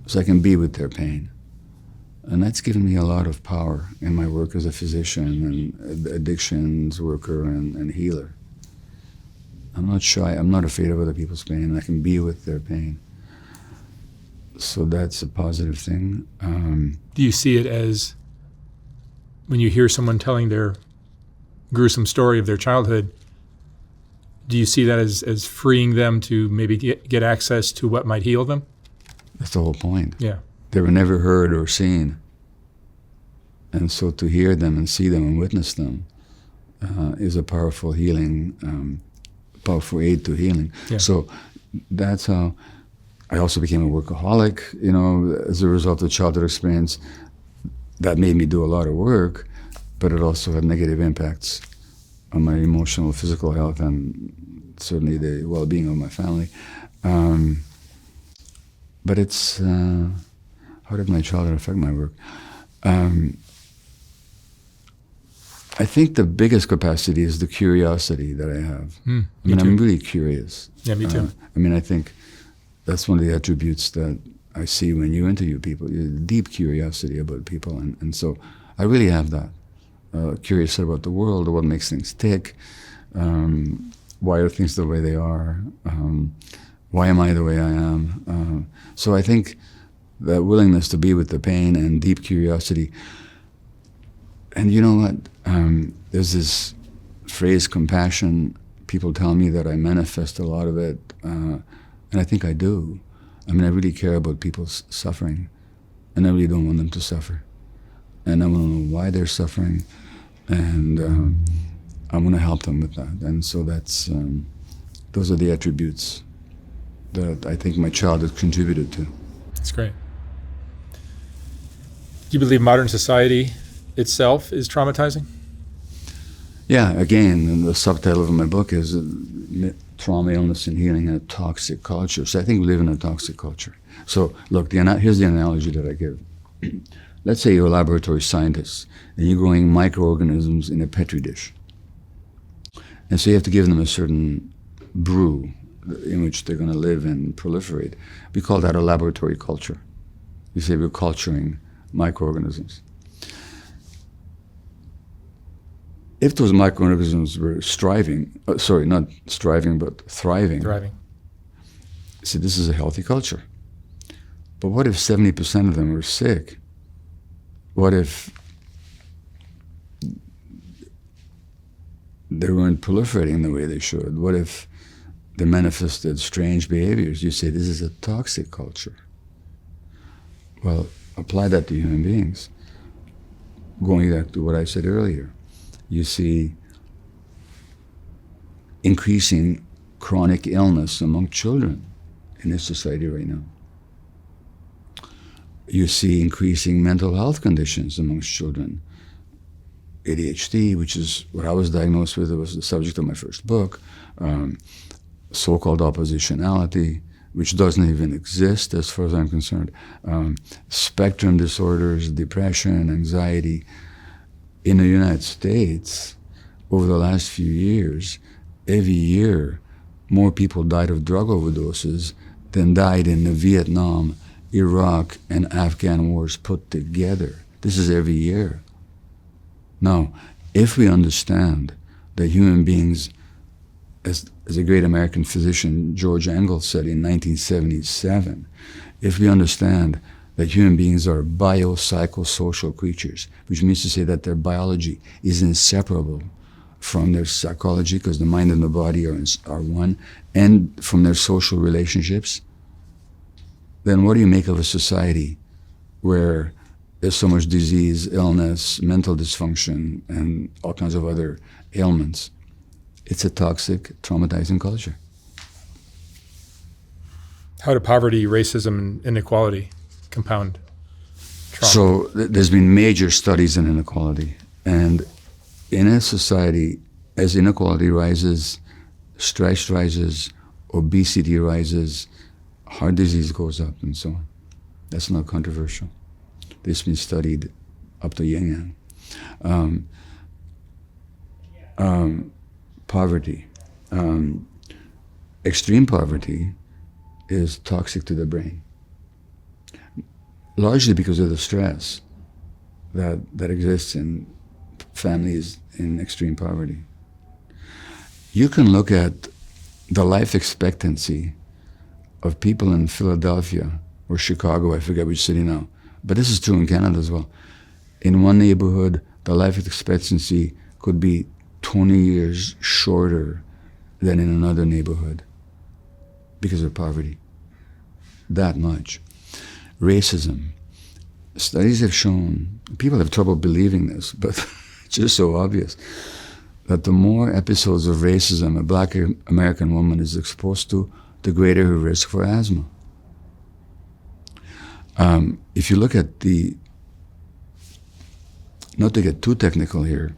so I can be with their pain. And that's given me a lot of power in my work as a physician and addictions worker and healer. I'm not shy, I'm not afraid of other people's pain, and I can be with their pain. So that's a positive thing. Do you see it as, when you hear someone telling their gruesome story of their childhood, do you see that as freeing them to maybe get access to what might heal them? That's the whole point. Yeah. They were never heard or seen. And so to hear them and see them and witness them is a powerful healing, powerful aid to healing. Yeah. So that's how I also became a workaholic, as a result of childhood experience. That made me do a lot of work, but it also had negative impacts on my emotional, physical health, and certainly the well-being of my family. But it's, how did my childhood affect my work? I think the biggest capacity is the curiosity that I have. I'm really curious. Yeah, me too. I think that's one of the attributes that I see when you interview people, deep curiosity about people. And so I really have that. Curious about the world, what makes things tick, why are things the way they are, why am I the way I am. So I think that willingness to be with the pain and deep curiosity. And you know what? There's this phrase, compassion. People tell me that I manifest a lot of it, and I think I do. I really care about people's suffering, and I really don't want them to suffer. And I want to know why they're suffering, and I want to help them with that. And so that's those are the attributes that I think my childhood contributed to. That's great. Do you believe modern society itself is traumatizing? Yeah, again, the subtitle of my book is Trauma, Illness, and Healing in a Toxic Culture. So I think we live in a toxic culture. So look, here's the analogy that I give. Let's say you're a laboratory scientist and you're growing microorganisms in a petri dish. And so you have to give them a certain brew in which they're going to live and proliferate. We call that a laboratory culture. You say we're culturing microorganisms. If those microorganisms were thriving, but thriving. See, this is a healthy culture. But what if 70% of them were sick? What if they weren't proliferating the way they should? What if they manifested strange behaviors? You say this is a toxic culture. Well, apply that to human beings. Going back to what I said earlier, you see increasing chronic illness among children in this society right now. You see increasing mental health conditions amongst children. ADHD, which is what I was diagnosed with. It was the subject of my first book. So-called oppositionality, which doesn't even exist as far as I'm concerned. Spectrum disorders, depression, anxiety. In the United States, over the last few years, every year, more people died of drug overdoses than died in the Vietnam, Iraq, and Afghan wars put together. This is every year. Now, if we understand that human beings, as a great American physician, George Engel said in 1977, if we understand that human beings are biopsychosocial creatures, which means to say that their biology is inseparable from their psychology, because the mind and the body are one, and from their social relationships, then what do you make of a society where there's so much disease, illness, mental dysfunction, and all kinds of other ailments? It's a toxic, traumatizing culture. How do poverty, racism, and inequality compound trauma? So there's been major studies in inequality. And in a society, as inequality rises, stress rises, obesity rises, heart disease goes up, and so on. That's not controversial. This has been studied up to yin yang. Poverty. Extreme poverty is toxic to the brain, largely because of the stress that exists in families in extreme poverty. You can look at the life expectancy of people in Philadelphia or Chicago, I forget which city now, but this is true in Canada as well. In one neighborhood, the life expectancy could be 20 years shorter than in another neighborhood because of poverty. That much. Racism. Studies have shown, people have trouble believing this, but it's just so obvious, that the more episodes of racism a Black American woman is exposed to, the greater her risk for asthma. If you look at not to get too technical here,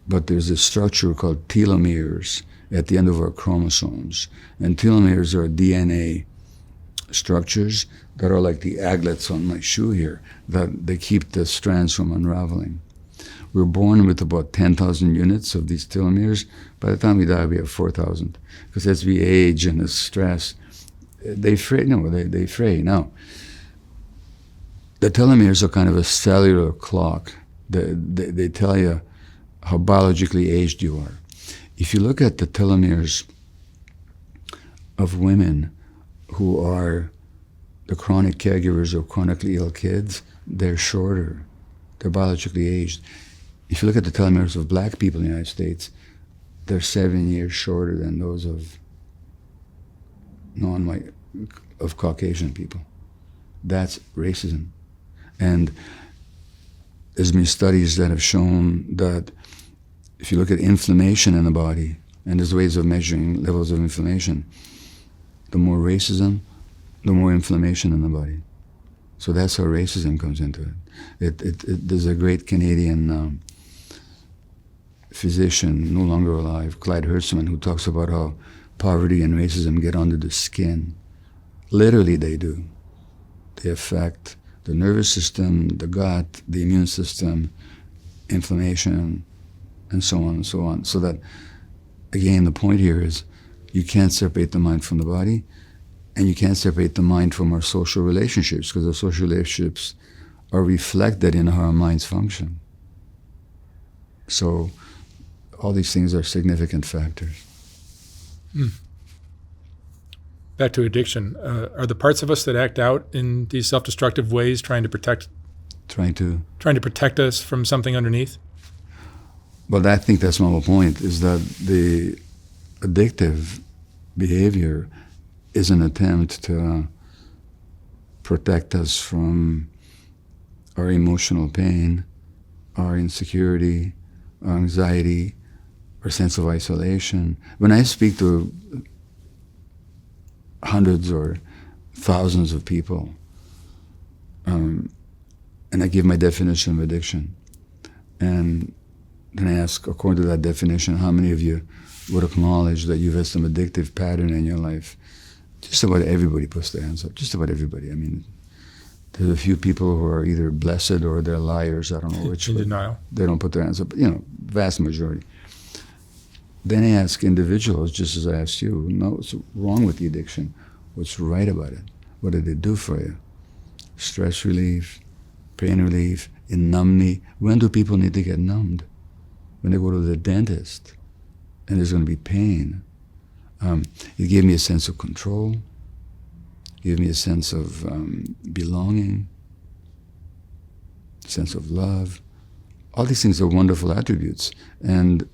but there's a structure called telomeres at the end of our chromosomes. And telomeres are DNA structures that are like the aglets on my shoe here, that they keep the strands from unraveling. We're born with about 10,000 units of these telomeres. By the time we die, we have 4,000. Because as we age and as stress, they fray. They fray. Now, the telomeres are kind of a cellular clock. They tell you how biologically aged you are. If you look at the telomeres of women who are the chronic caregivers of chronically ill kids, they're shorter. They're biologically aged. If you look at the telomeres of Black people in the United States, they're 7 years shorter than those of non-white, of Caucasian people. That's racism. And there's been studies that have shown that if you look at inflammation in the body, and there's ways of measuring levels of inflammation, the more racism, the more inflammation in the body. So that's how racism comes into it. There's a great Canadian physician, no longer alive, Clyde Hertzman, who talks about how poverty and racism get under the skin. Literally they do. They affect the nervous system, the gut, the immune system, inflammation, and so on and so on. So that, again, the point here is you can't separate the mind from the body, and you can't separate the mind from our social relationships, because our social relationships are reflected in how our minds function. So all these things are significant factors. Back to addiction. Are the parts of us that act out in these self-destructive ways trying to protect us from something underneath? Well, I think that's my whole point, is that the addictive behavior is an attempt to protect us from our emotional pain, our insecurity, our anxiety, our sense of isolation. When I speak to hundreds or thousands of people, and I give my definition of addiction, and then I ask, according to that definition, how many of you would acknowledge that you've had some addictive pattern in your life? Just about everybody puts their hands up. Just about everybody. I mean, there's a few people who are either blessed or they're liars. I don't know which. In denial. They don't put their hands up. You know, vast majority. Then I ask individuals, just as I asked you, what's wrong with the addiction? What's right about it? What did it do for you? Stress relief, pain relief, it numbed me. When do people need to get numbed? When they go to the dentist and there's going to be pain. It gave me a sense of control. It gave me a sense of belonging, sense of love. All these things are wonderful attributes. And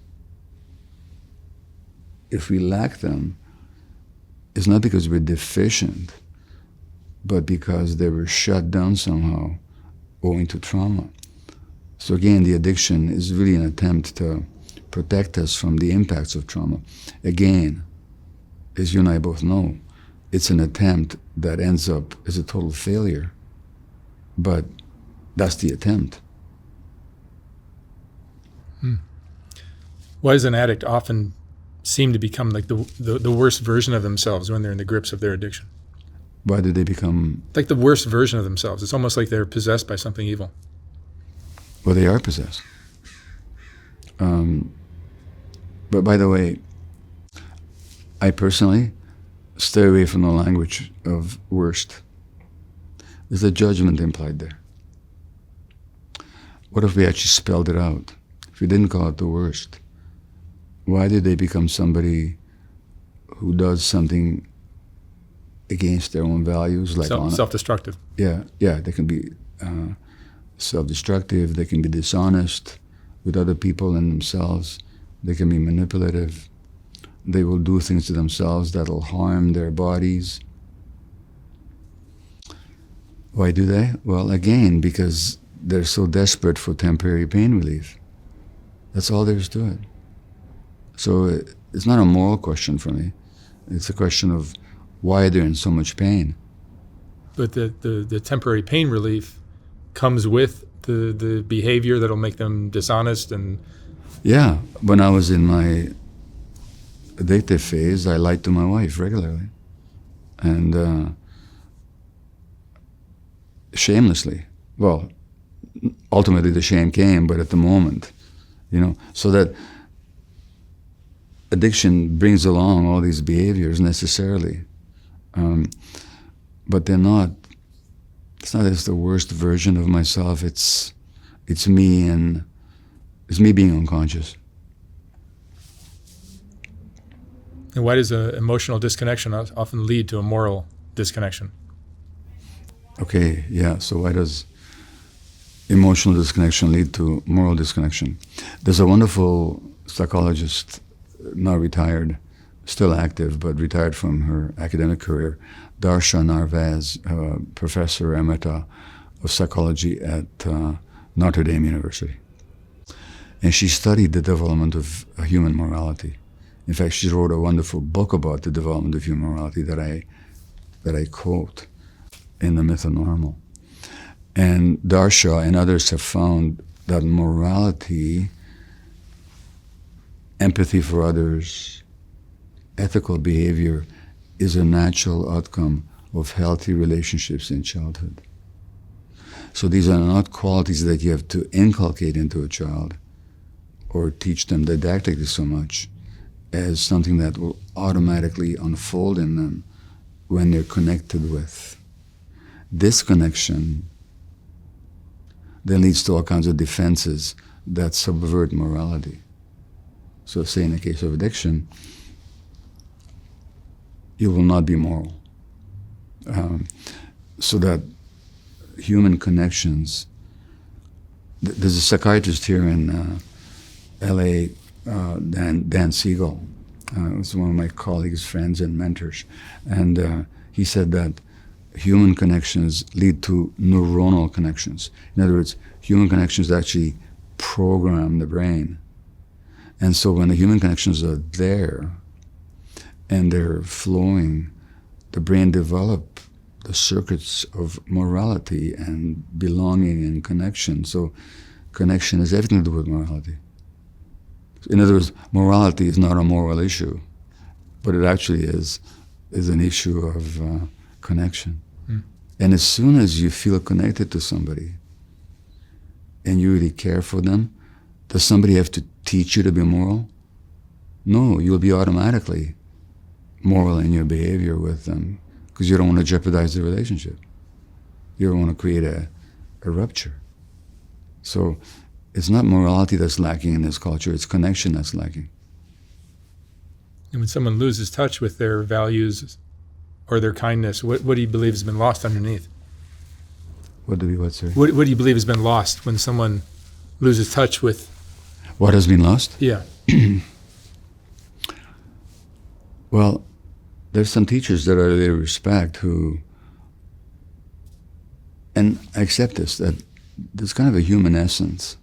if we lack them, it's not because we're deficient, but because they were shut down somehow owing to trauma. So again, the addiction is really an attempt to protect us from the impacts of trauma. Again, as you and I both know, it's an attempt that ends up as a total failure. But that's the attempt. Why does an addict often seem to become like the worst version of themselves when they're in the grips of their addiction? Why do they become? Like the worst version of themselves. It's almost like they're possessed by something evil. Well, they are possessed. But by the way, I personally stay away from the language of worst. There's a judgment implied there. What if we actually spelled it out? If we didn't call it the worst, why did they become somebody who does something against their own values? Like self-destructive. Yeah, they can be self-destructive, they can be dishonest with other people and themselves, they can be manipulative, they will do things to themselves that will harm their bodies. Why do they? Well, again, because they're so desperate for temporary pain relief. That's all there is to it. So it's not a moral question for me. It's a question of why they're in so much pain. But the temporary pain relief comes with the behavior that'll make them dishonest and... Yeah, when I was in my addictive phase, I lied to my wife regularly. And shamelessly. Well, ultimately the shame came, but at the moment, so that addiction brings along all these behaviors necessarily. But they're not, it's not as the worst version of myself, it's me, and it's me being unconscious. And why does emotional disconnection often lead to a moral disconnection? Okay, yeah, so why does emotional disconnection lead to moral disconnection? There's a wonderful psychologist, now retired, still active, but retired from her academic career, Darsha Narvez, professor emerita of psychology at Notre Dame University. And she studied the development of human morality. In fact, she wrote a wonderful book about the development of human morality that I quote in The Myth of Normal. And Darsha and others have found that morality, empathy for others, ethical behavior is a natural outcome of healthy relationships in childhood. So these are not qualities that you have to inculcate into a child or teach them didactically so much as something that will automatically unfold in them when they're connected with. Disconnection then leads to all kinds of defenses that subvert morality. So say in the case of addiction, you will not be moral. So that human connections, there's a psychiatrist here in LA, Dan Siegel, was one of my colleagues, friends, and mentors. And he said that human connections lead to neuronal connections. In other words, human connections actually program the brain. And so when the human connections are there and they're flowing, the brain develops the circuits of morality and belonging and connection. So connection has everything to do with morality. In other words, morality is not a moral issue, but it actually is an issue of connection. And as soon as you feel connected to somebody and you really care for them, does somebody have to teach you to be moral? No, you'll be automatically moral in your behavior with them because you don't want to jeopardize the relationship. You don't want to create a rupture. So it's not morality that's lacking in this culture, it's connection that's lacking. And when someone loses touch with their values or their kindness, what do you believe has been lost underneath? What do we say? What do you believe has been lost when someone loses touch with? What has been lost? Yeah. Well, there's some teachers that I really respect who, and I accept this, that there's kind of a human essence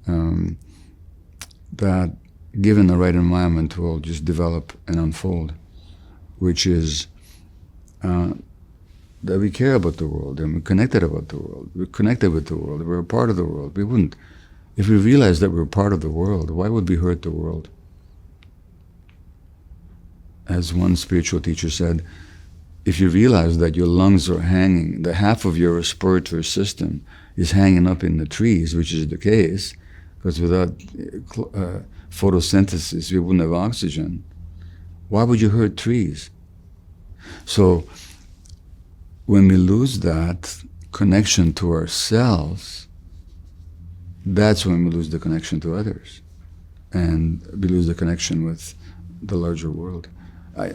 that, given the right environment, will just develop and unfold, which is that we care about the world and we're connected about the world. We're connected with the world. We're a part of the world. We wouldn't, if we realized that we're part of the world, why would we hurt the world? As one spiritual teacher said, if you realize that your lungs are hanging, the half of your respiratory system is hanging up in the trees, which is the case, because without photosynthesis, we wouldn't have oxygen. Why would you hurt trees? So when we lose that connection to ourselves, that's when we lose the connection to others. And we lose the connection with the larger world.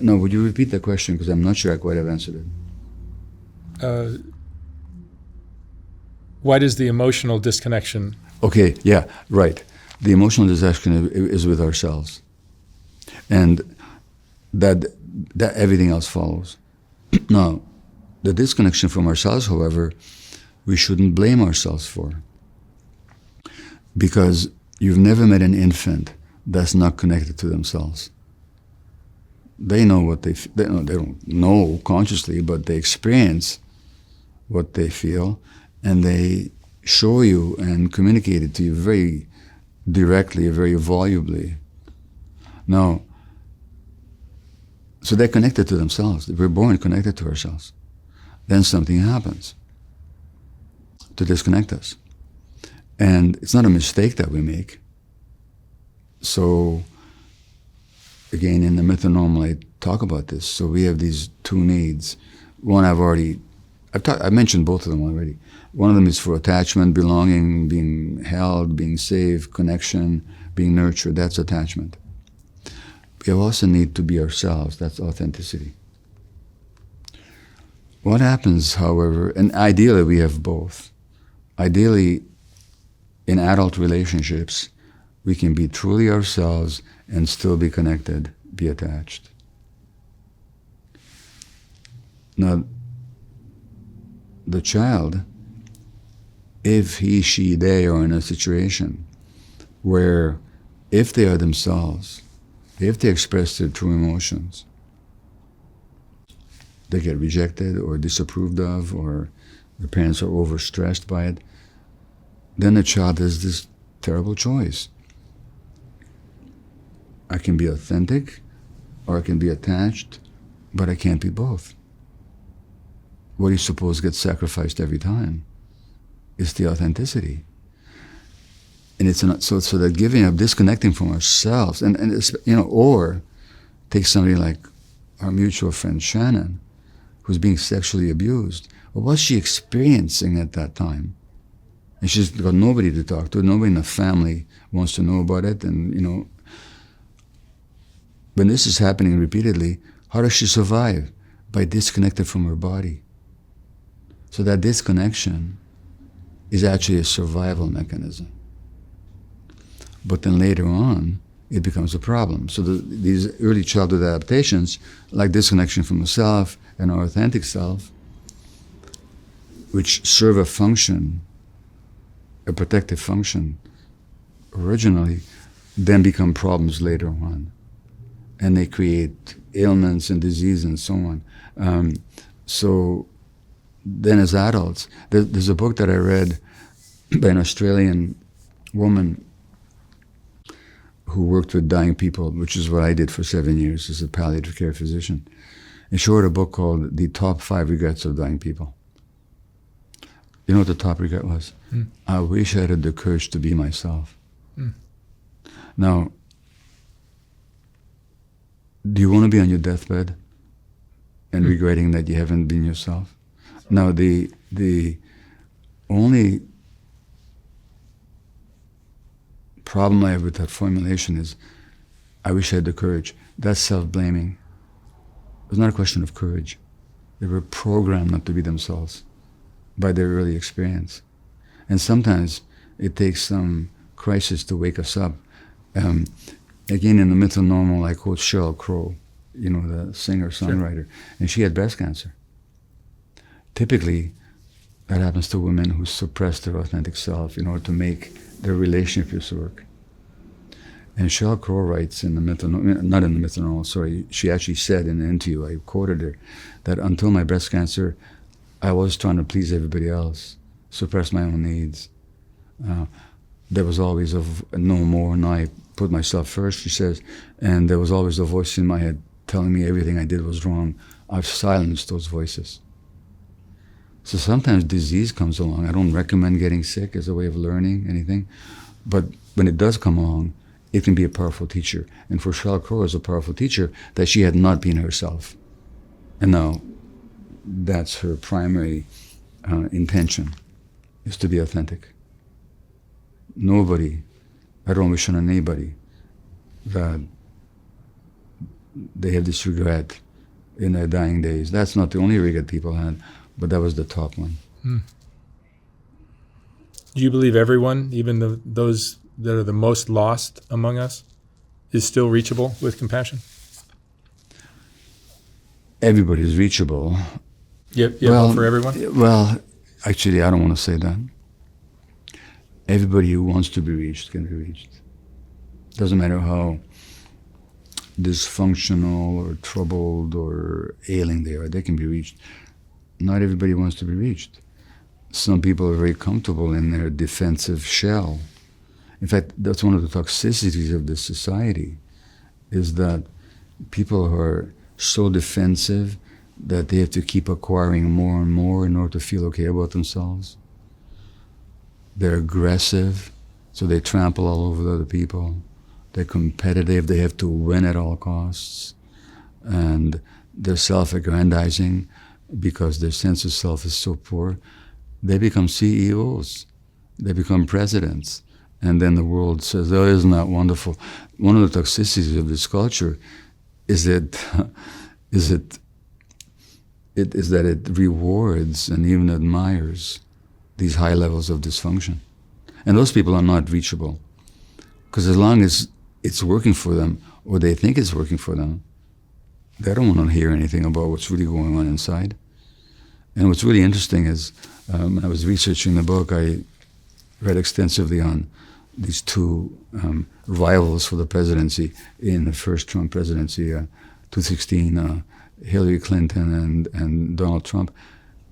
No, would you repeat the question? Because I'm not sure I quite have answered it. Why does the emotional disconnection? Okay, yeah, right. The emotional disconnection is with ourselves. And that everything else follows. Now, the disconnection from ourselves, however, we shouldn't blame ourselves for. Because you've never met an infant that's not connected to themselves. They know what they don't know consciously, but they experience what they feel, and they show you and communicate it to you very directly, very volubly. Now, so they're connected to themselves. We're born connected to ourselves. Then something happens to disconnect us. And it's not a mistake that we make. So, again, in the Mythonormal, I talk about this. So we have these two needs. One I've mentioned both of them already. One of them is for attachment, belonging, being held, being safe, connection, being nurtured. That's attachment. We also need to be ourselves. That's authenticity. What happens, however, and ideally we have both. Ideally, in adult relationships, we can be truly ourselves and still be connected, be attached. Now, the child, if he, she, they are in a situation where if they are themselves, if they express their true emotions, they get rejected or disapproved of, or the parents are overstressed by it, then the child has this terrible choice. I can be authentic or I can be attached, but I can't be both. What do you suppose gets sacrificed every time? It's the authenticity. And it's not, so that giving up, disconnecting from ourselves, and it's, or take somebody like our mutual friend Shannon, who's being sexually abused. Well, what's she experiencing at that time? And she's got nobody to talk to. Nobody in the family wants to know about it. And, when this is happening repeatedly, how does she survive? By disconnected from her body. So that disconnection is actually a survival mechanism. But then later on, it becomes a problem. So these early childhood adaptations, like disconnection from the self and our authentic self, which serve a function, a protective function originally, then become problems later on. And they create ailments and disease and so on. So then as adults, there's a book that I read by an Australian woman who worked with dying people, which is what I did for 7 years as a palliative care physician. And she wrote a book called The Top 5 Regrets of Dying People. You know what the top regret was? I wish I had the courage to be myself. Now, do you want to be on your deathbed and regretting that you haven't been yourself? Now, the only problem I have with that formulation is, I wish I had the courage. That's self-blaming. It's not a question of courage. They were programmed not to be themselves by their early experience. And sometimes it takes some crisis to wake us up. Again, in the Myth and Normal, I quote Sheryl Crow, you know, the singer-songwriter, and she had breast cancer. Typically, that happens to women who suppress their authentic self in order to make their relationships work. And Sheryl Crow writes in the Myth and Normal, not in the Myth and Normal, sorry, she actually said in an interview, I quoted her, that until my breast cancer, I was trying to please everybody else, suppress my own needs. There was always no more, and I put myself first, she says, and there was always a voice in my head telling me everything I did was wrong. I've silenced those voices. So sometimes disease comes along. I don't recommend getting sick as a way of learning anything, but when it does come along, it can be a powerful teacher. And for Sheryl Crow, as a powerful teacher, that she had not been herself. And now, that's her primary intention, is to be authentic. Nobody, I don't wish on anybody that they have this regret in their dying days. That's not the only regret people had, but that was the top one. Do you believe everyone, even those that are the most lost among us, is still reachable with compassion? Everybody is reachable. You have hope for everyone? Well, actually, I don't want to say that. Everybody who wants to be reached can be reached. Doesn't matter how dysfunctional or troubled or ailing they are, they can be reached. Not everybody wants to be reached. Some people are very comfortable in their defensive shell. In fact, that's one of the toxicities of this society, is that people are so defensive that they have to keep acquiring more and more in order to feel okay about themselves. They're aggressive, so they trample all over the other people. They're competitive, they have to win at all costs. And they're self-aggrandizing because their sense of self is so poor. They become CEOs, they become presidents. And then the world says, oh, isn't that wonderful? One of the toxicities of this culture is that it rewards and even admires these high levels of dysfunction. And those people are not reachable. Because as long as it's working for them, or they think it's working for them, they don't want to hear anything about what's really going on inside. And what's really interesting is, when I was researching the book, I read extensively on these two rivals for the presidency in the first Trump presidency, 2016, Hillary Clinton and Donald Trump.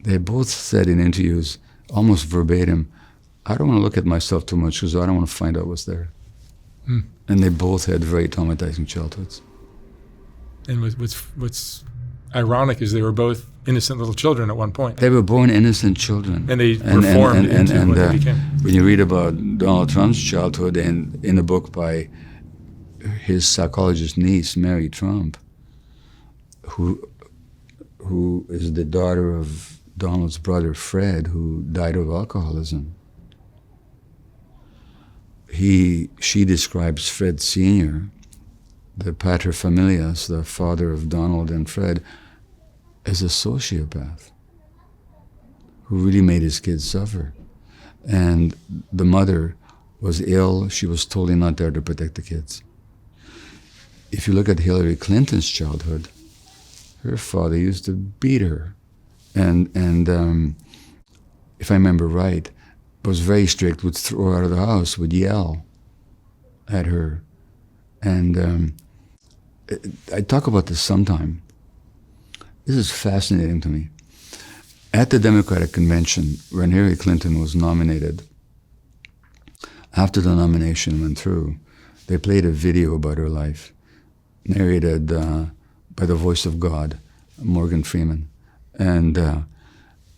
They both said in interviews, almost verbatim, I don't want to look at myself too much because I don't want to find out what's there. And they both had very traumatizing childhoods. And what's ironic is they were both innocent little children at one point. They were born innocent children. And they were formed into what they became. When you read about Donald Trump's childhood in a book by his psychologist niece, Mary Trump, who is the daughter of Donald's brother Fred, who died of alcoholism. She describes Fred Sr., the paterfamilias, the father of Donald and Fred, as a sociopath who really made his kids suffer. And the mother was ill. She was totally not there to protect the kids. If you look at Hillary Clinton's childhood, her father used to beat her. And if I remember right, was very strict, would throw her out of the house, would yell at her. And I talk about this sometime. This is fascinating to me. At the Democratic Convention, when Hillary Clinton was nominated, after the nomination went through, They played a video about her life, narrated by the voice of God, Morgan Freeman. And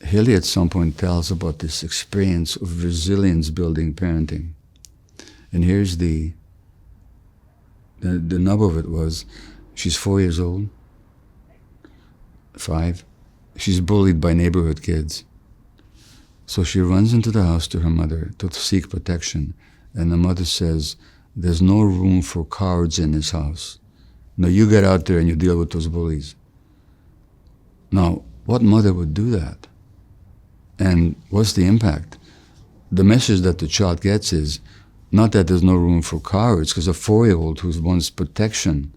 Haley at some point tells about this experience of resilience-building parenting. And here's the nub of it was, she's 4 years old, 5. She's bullied by neighborhood kids. So she runs into the house to her mother to seek protection. And the mother says, there's no room for cowards in this house. Now you get out there and you deal with those bullies. Now, what mother would do that? And what's the impact? The message that the child gets is not that there's no room for cowards, because a 4-year-old who wants protection,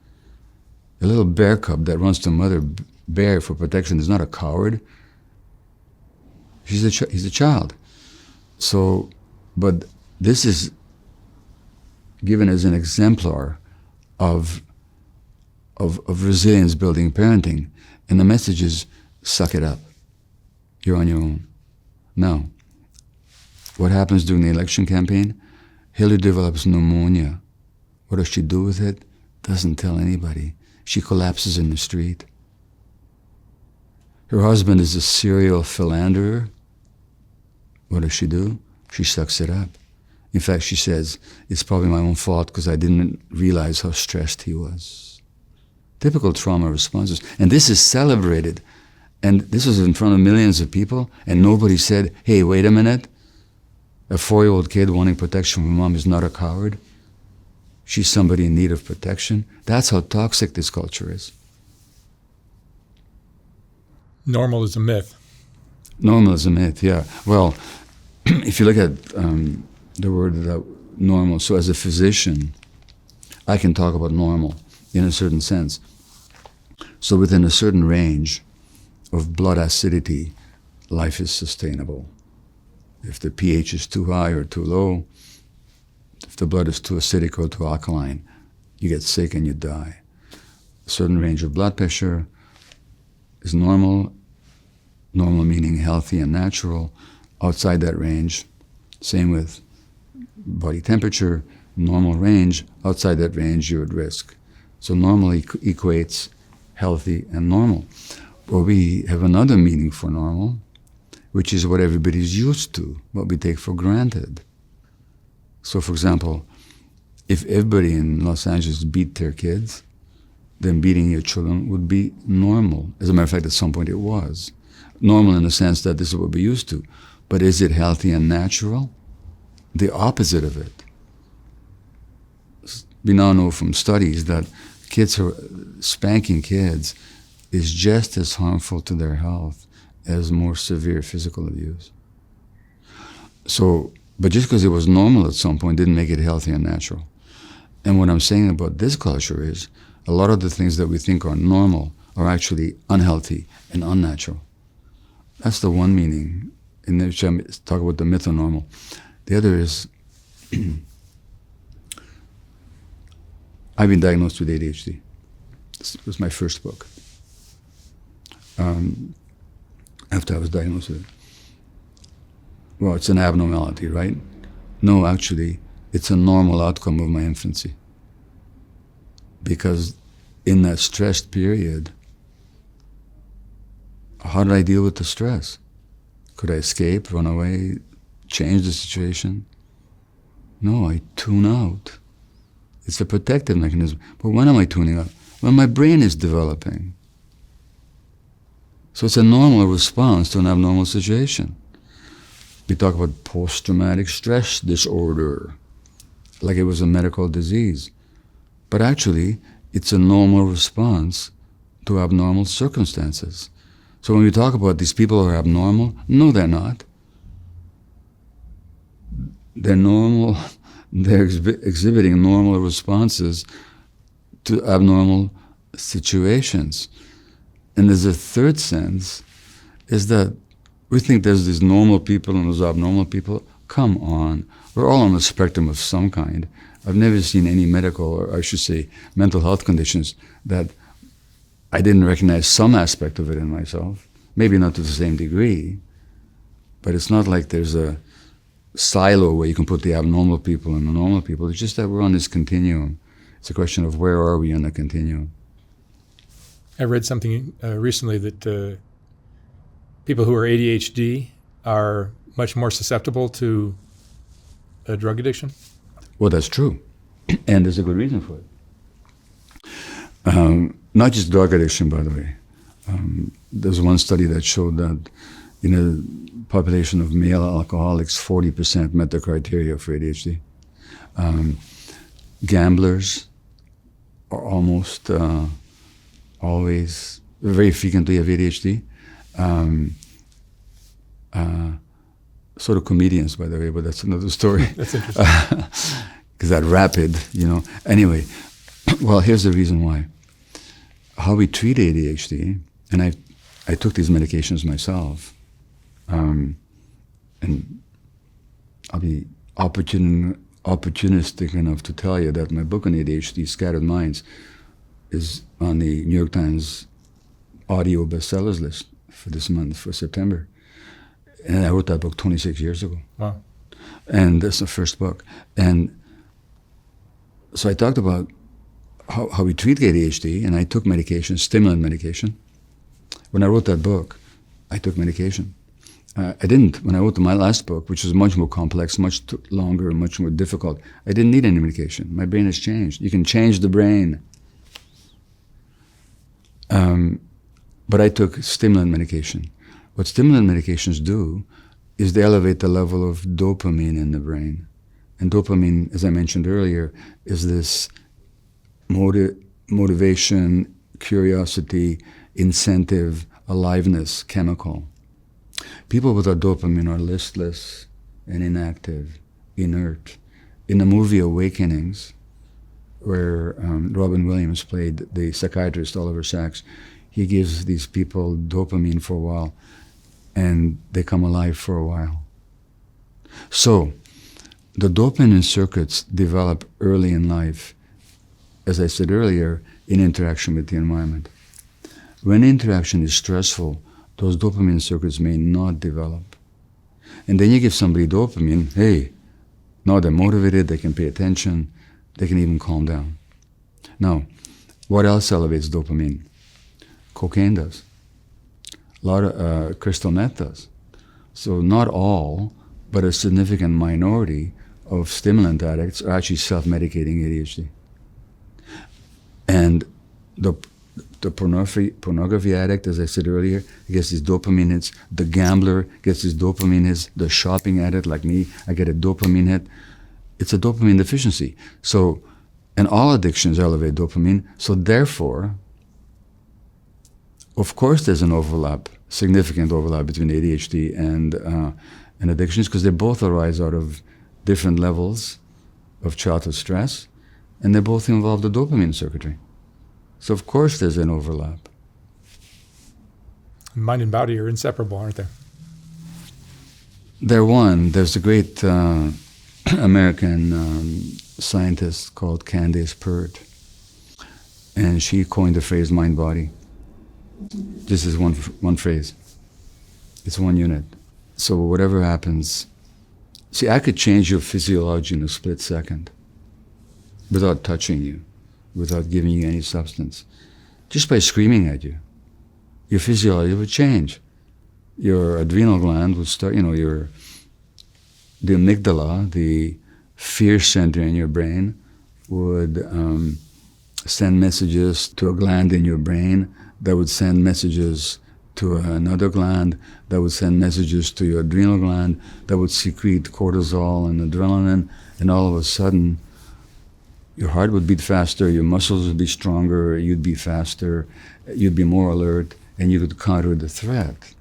a little bear cub that runs to mother bear for protection is not a coward. He's a child. So, but this is given as an exemplar of resilience-building parenting. And the message is, suck it up. You're on your own. Now, what happens during the election campaign? Hillary develops pneumonia. What does she do with it? Doesn't tell anybody. She collapses in the street. Her husband is a serial philanderer. What does she do? She sucks it up. In fact, she says, it's probably my own fault because I didn't realize how stressed he was. Typical trauma responses. And this is celebrated. And this was in front of millions of people, and nobody said, hey, wait a minute. A 4-year-old kid wanting protection from mom is not a coward. She's somebody in need of protection. That's how toxic this culture is. Normal is a myth. Normal is a myth, yeah. Well, if you look at the word normal, so as a physician, I can talk about normal in a certain sense. So within a certain range of blood acidity, life is sustainable. If the pH is too high or too low, if the blood is too acidic or too alkaline, you get sick and you die. A certain range of blood pressure is normal, normal meaning healthy and natural. Outside that range, same with body temperature, normal range. Outside that range, you're at risk. So normal equates healthy and normal. But we have another meaning for normal, which is what everybody's used to, what we take for granted. So, for example, if everybody in Los Angeles beat their kids, then beating your children would be normal. As a matter of fact, at some point it was. Normal in the sense that this is what we're used to. But is it healthy and natural? The opposite of it. We now know from studies that spanking kids is just as harmful to their health as more severe physical abuse. So, but just because it was normal at some point didn't make it healthy and natural. And what I'm saying about this culture is a lot of the things that we think are normal are actually unhealthy and unnatural. That's the one meaning in which I talk about the myth of normal. The other is, I've been diagnosed with ADHD. This was my first book. After I was diagnosed with it. Well, it's an abnormality, right? No, actually, it's a normal outcome of my infancy. Because in that stressed period, how did I deal with the stress? Could I escape, run away, change the situation? No, I tune out. It's a protective mechanism. But when am I tuning out? When my brain is developing. So it's a normal response to an abnormal situation. We talk about post-traumatic stress disorder, like it was a medical disease. But actually, it's a normal response to abnormal circumstances. So when we talk about these people who are abnormal, no, they're not. They're normal. They're exhibiting normal responses to abnormal situations. And there's a third sense, is that we think there's these normal people and those abnormal people. Come on. We're all on the spectrum of some kind. I've never seen any medical, or I should say mental health conditions that I didn't recognize some aspect of it in myself. Maybe not to the same degree, but it's not like there's a silo where you can put the abnormal people and the normal people. It's just that we're on this continuum. It's a question of where are we on the continuum. I read something recently that people who are ADHD are much more susceptible to a drug addiction. Well, that's true. And there's a good reason for it. Not just drug addiction, by the way. There's one study that showed that in a population of male alcoholics, 40% met the criteria for ADHD. Gamblers are almost always, very frequently have ADHD. So do comedians, by the way, but that's another story. That's interesting. Because that rapid, Anyway, well, here's the reason why. How we treat ADHD, and I took these medications myself, and I'll be opportunistic enough to tell you that my book on ADHD, Scattered Minds, is on the New York Times audio bestsellers list for this month, for September. And I wrote that book 26 years ago. Wow. And that's the first book. And so I talked about how we treat ADHD, and I took medication, stimulant medication. When I wrote that book, I took medication. I didn't. When I wrote my last book, which was much more complex, much longer, much more difficult, I didn't need any medication. My brain has changed. You can change the brain. But I took stimulant medication. What stimulant medications do is they elevate the level of dopamine in the brain. And dopamine, as I mentioned earlier, is this motivation, curiosity, incentive, aliveness chemical. People without dopamine are listless and inactive, inert. In the movie Awakenings, where Robin Williams played the psychiatrist Oliver Sacks, he gives these people dopamine for a while, and they come alive for a while. So, the dopamine circuits develop early in life, as I said earlier, in interaction with the environment. When interaction is stressful, those dopamine circuits may not develop. And then you give somebody dopamine, hey, now they're motivated, they can pay attention, they can even calm down. Now, what else elevates dopamine? Cocaine does. A lot of crystal meth does. So not all, but a significant minority of stimulant addicts are actually self-medicating ADHD. And the pornography addict, as I said earlier, gets these dopamine hits. The gambler gets these dopamine hits. The shopping addict, like me, I get a dopamine hit. It's a dopamine deficiency. So, and all addictions elevate dopamine. So therefore, of course there's an overlap, significant overlap between ADHD and addictions, because they both arise out of different levels of childhood stress, and they both involve the dopamine circuitry. So of course there's an overlap. Mind and body are inseparable, aren't they? They're one. There's a great American scientist called Candace Pert, and she coined the phrase mind-body. This is one phrase. It's one unit. So whatever happens, see, I could change your physiology in a split second without touching you, without giving you any substance. Just by screaming at you, your physiology would change. Your adrenal gland would start, the amygdala, the fear center in your brain, would send messages to a gland in your brain that would send messages to another gland, that would send messages to your adrenal gland, that would secrete cortisol and adrenaline, and all of a sudden, your heart would beat faster, your muscles would be stronger, you'd be faster, you'd be more alert, and you could counter the threat.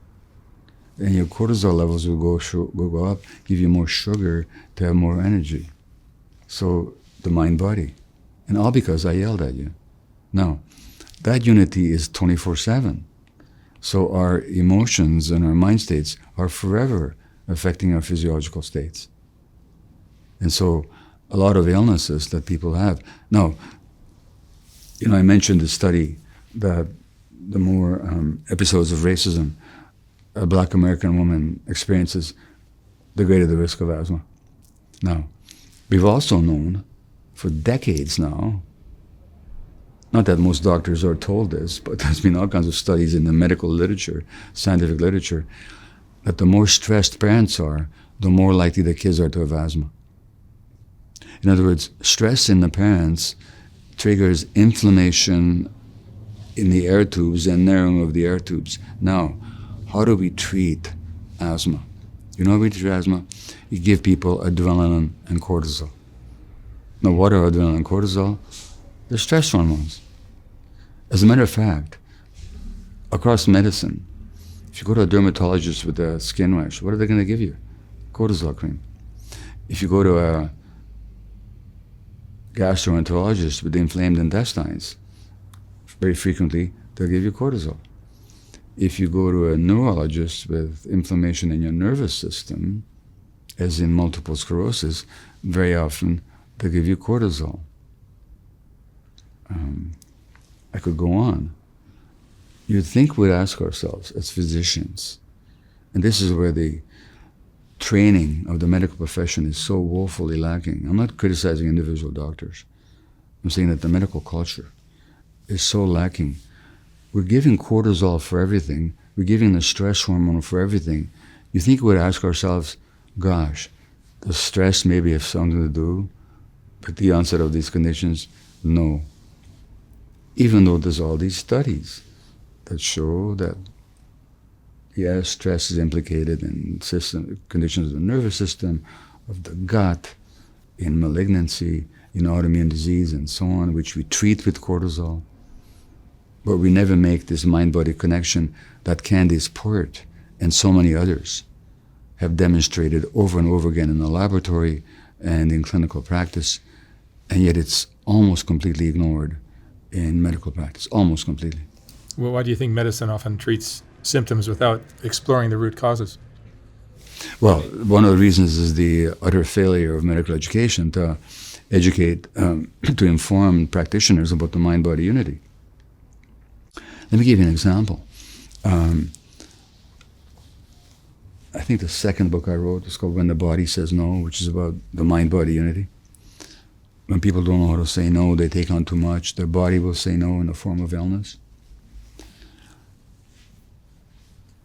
And your cortisol levels will go up, give you more sugar to have more energy. So the mind-body. And all because I yelled at you. Now, that unity is 24/7. So our emotions and our mind states are forever affecting our physiological states. And so a lot of illnesses that people have. Now, I mentioned the study that the more episodes of racism a Black American woman experiences, the greater the risk of asthma. Now, we've also known for decades now, not that most doctors are told this, but there's been all kinds of studies in the medical literature, scientific literature, that the more stressed parents are, the more likely the kids are to have asthma. In other words, stress in the parents triggers inflammation in the air tubes and narrowing of the air tubes. Now, how do we treat asthma? You know how we treat asthma? You give people adrenaline and cortisol. Now, what are adrenaline and cortisol? They're stress hormones. As a matter of fact, across medicine, if you go to a dermatologist with a skin rash, what are they going to give you? Cortisol cream. If you go to a gastroenterologist with inflamed intestines, very frequently they'll give you cortisol. If you go to a neurologist with inflammation in your nervous system, as in multiple sclerosis, very often they'll give you cortisol. I could go on. You'd think we'd ask ourselves as physicians, and this is where the training of the medical profession is so woefully lacking. I'm not criticizing individual doctors. I'm saying that the medical culture is so lacking. We're giving cortisol for everything. We're giving the stress hormone for everything. You think we'd ask ourselves, gosh, does stress maybe have something to do with the onset of these conditions? No. Even though there's all these studies that show that, yes, stress is implicated in conditions of the nervous system, of the gut, in malignancy, in autoimmune disease, and so on, which we treat with cortisol. But we never make this mind-body connection that Candace Pert and so many others have demonstrated over and over again in the laboratory and in clinical practice, and yet it's almost completely ignored in medical practice, almost completely. Well, why do you think medicine often treats symptoms without exploring the root causes? Well, one of the reasons is the utter failure of medical education to educate, to inform practitioners about the mind-body unity. Let me give you an example. I think the second book I wrote is called When the Body Says No, which is about the mind-body unity. When people don't know how to say no, they take on too much, their body will say no in the form of illness.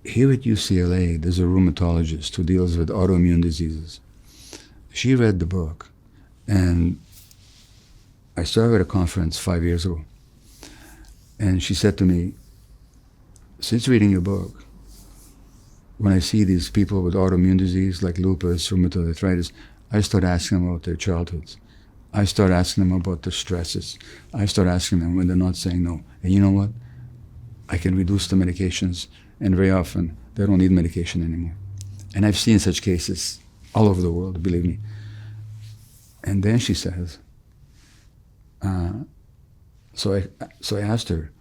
Here at UCLA, there's a rheumatologist who deals with autoimmune diseases. She read the book, and I saw her at a conference 5 years ago. And she said to me, since reading your book, when I see these people with autoimmune disease like lupus, rheumatoid arthritis, I start asking them about their childhoods. I start asking them about their stresses. I start asking them when they're not saying no. And you know what? I can reduce the medications, and very often they don't need medication anymore. And I've seen such cases all over the world, believe me. And then she says, so I asked her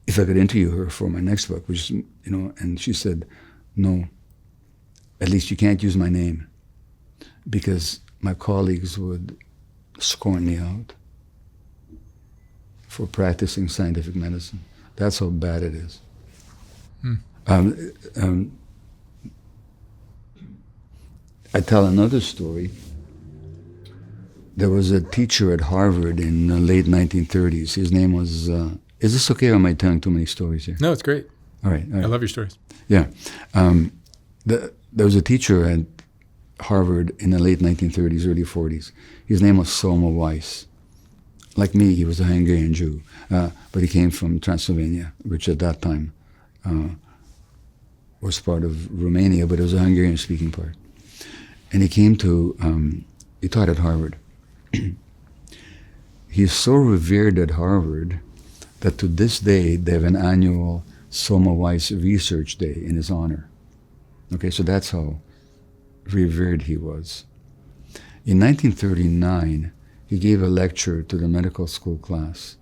if I could interview her for my next book, which is, and she said, no, at least you can't use my name because my colleagues would scorn me out for practicing scientific medicine. That's how bad it is. I tell another story. There was a teacher at Harvard in the late 1930s. His name was, is this okay or am I telling too many stories here? No, it's great. All right. I love your stories. Yeah. There was a teacher at Harvard in the late 1930s, early 40s. His name was Soma Weiss. Like me, he was a Hungarian Jew, but he came from Transylvania, which at that time was part of Romania, but it was a Hungarian-speaking part. And he came to, he taught at Harvard. He is so revered at Harvard that to this day they have an annual Soma Weiss Research Day in his honor. Okay, so that's how revered he was. In 1939, he gave a lecture to the medical school class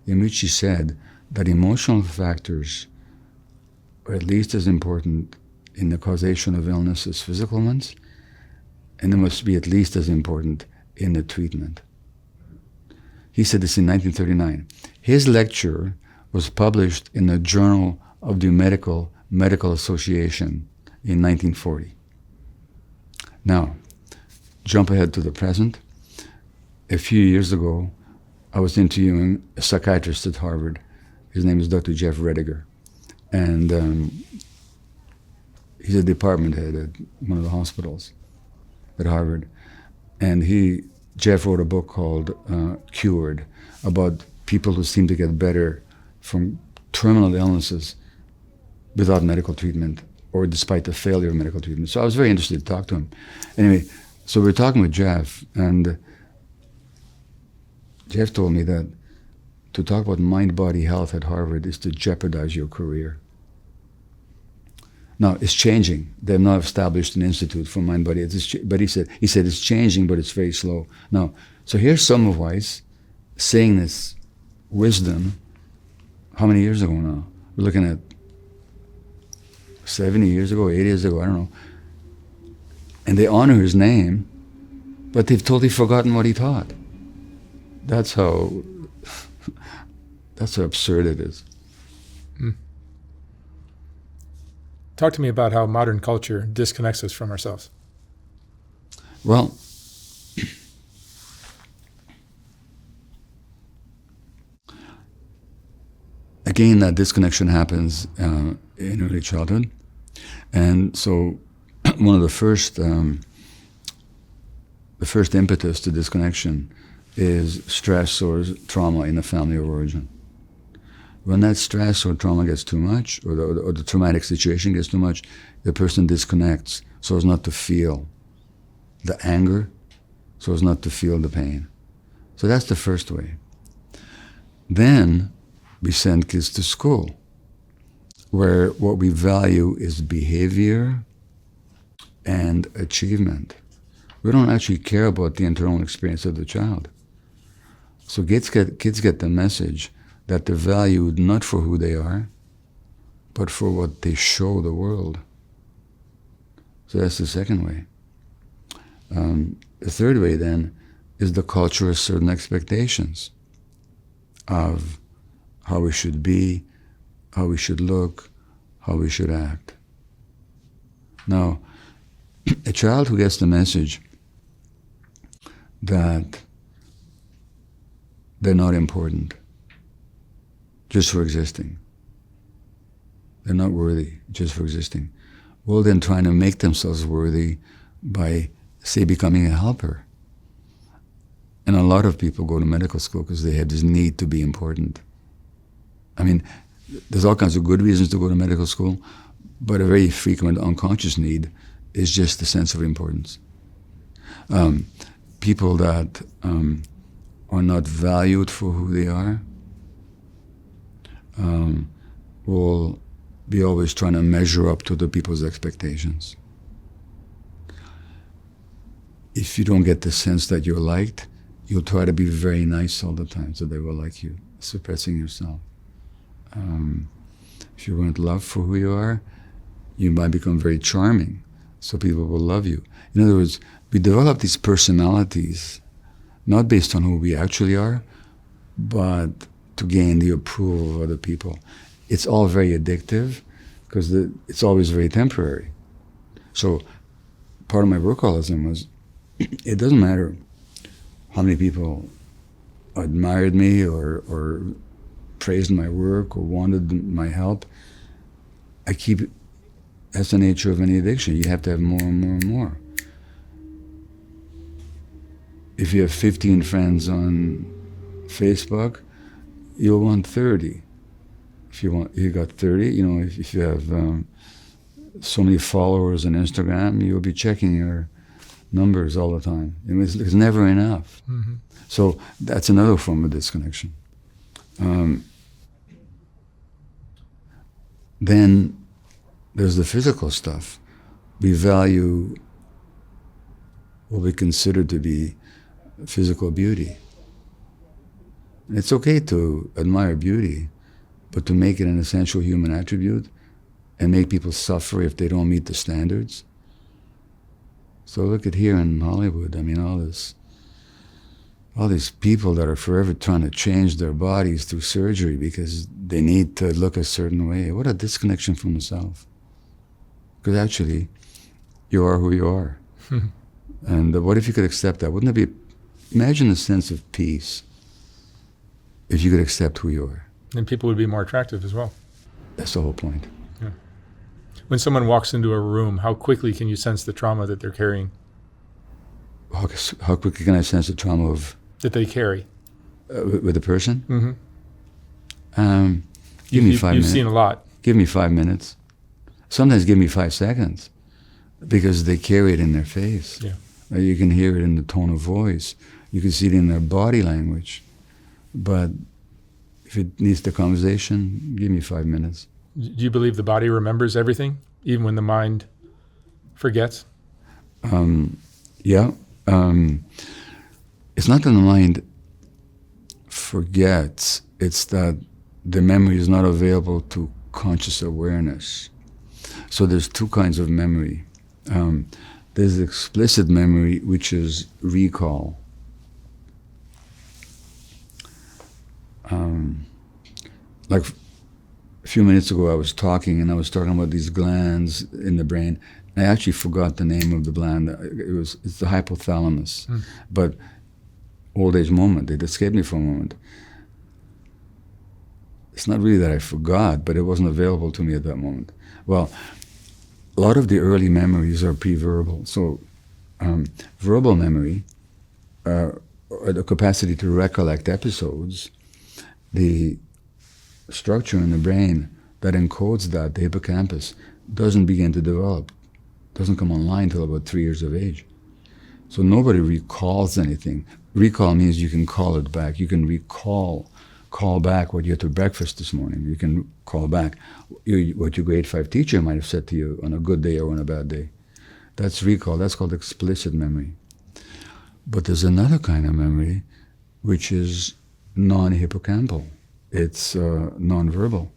in which he said that emotional factors are at least as important in the causation of illness as physical ones, and they must be at least as important in the treatment. He said this in 1939. His lecture was published in the Journal of the Medical Association in 1940. Now, jump ahead to the present. A few years ago, I was interviewing a psychiatrist at Harvard. His name is Dr. Jeff Rediger. And he's a department head at one of the hospitals at Harvard. And Jeff wrote a book called Cured, about people who seem to get better from terminal illnesses without medical treatment or despite the failure of medical treatment. So I was very interested to talk to him. Anyway, so we were talking with Jeff, and Jeff told me that to talk about mind-body health at Harvard is to jeopardize your career. Now, it's changing. They've now established an institute for mind-body. But he said it's changing, but it's very slow. Now, so here's Semmelweis saying this wisdom, how many years ago now? We're looking at 70 years ago, 80 years ago, I don't know. And they honor his name, but they've totally forgotten what he taught. That's how absurd it is. Talk to me about how modern culture disconnects us from ourselves. Well, again, that disconnection happens in early childhood. And so one of the first impetus to disconnection is stress or trauma in the family of origin. When that stress or trauma gets too much, or the traumatic situation gets too much, the person disconnects so as not to feel the anger, so as not to feel the pain. So that's the first way. Then we send kids to school, where what we value is behavior and achievement. We don't actually care about the internal experience of the child. So kids get the message that they're valued not for who they are, but for what they show the world. So that's the second way. The third way, then, is the culture of certain expectations of how we should be, how we should look, how we should act. Now, a child who gets the message that they're not important just for existing, they're not worthy just for existing, will then try to make themselves worthy by, say, becoming a helper. And a lot of people go to medical school because they have this need to be important. I mean, there's all kinds of good reasons to go to medical school, but a very frequent unconscious need is just the sense of importance. People that are not valued for who they are will be always trying to measure up to the people's expectations. If you don't get the sense that you're liked, you'll try to be very nice all the time so they will like you, suppressing yourself. If you weren't loved for who you are, you might become very charming, so people will love you. In other words, we develop these personalities not based on who we actually are, but to gain the approval of other people. It's all very addictive because it's always very temporary. So part of my workaholism was, it doesn't matter how many people admired me or praised my work or wanted my help. That's the nature of any addiction. You have to have more and more and more. If you have 15 friends on Facebook, you'll want 30. If you got 30, if you have so many followers on Instagram, you'll be checking your numbers all the time. It's never enough. Mm-hmm. So that's another form of disconnection. Then there's the physical stuff. We value what we consider to be physical beauty. And it's okay to admire beauty, but to make it an essential human attribute and make people suffer if they don't meet the standards. So look at here in Hollywood. I mean, all these people that are forever trying to change their bodies through surgery because they need to look a certain way. What a disconnection from the self. Because actually, you are who you are. And what if you could accept that? Wouldn't it be, imagine a sense of peace if you could accept who you are. And people would be more attractive as well. That's the whole point. Yeah. When someone walks into a room, how quickly can you sense the trauma that they're carrying? How quickly can I sense the trauma of That they carry? with a person? Mm-hmm. Give me 5 minutes. You've seen a lot. Give me 5 minutes. Sometimes give me 5 seconds, because they carry it in their face. Yeah. You can hear it in the tone of voice. You can see it in their body language. But if it needs the conversation, give me 5 minutes. Do you believe the body remembers everything, even when the mind forgets? Yeah. It's not that the mind forgets, it's that the memory is not available to conscious awareness. So there's two kinds of memory. There's explicit memory, which is recall. Like a few minutes ago, I was talking about these glands in the brain. I actually forgot the name of the gland. It's the hypothalamus. But old age moment, it escaped me for a moment. It's not really that I forgot, but it wasn't available to me at that moment. Well, a lot of the early memories are pre-verbal. So verbal memory, or the capacity to recollect episodes, the structure in the brain that encodes that, the hippocampus, doesn't begin to develop, doesn't come online until about 3 years of age. So nobody recalls anything. Recall means you can call it back. You can call back what you had for breakfast this morning. You can call back what your grade 5 teacher might have said to you on a good day or on a bad day. That's recall. That's called explicit memory. But there's another kind of memory which is non-hippocampal. It's non-verbal.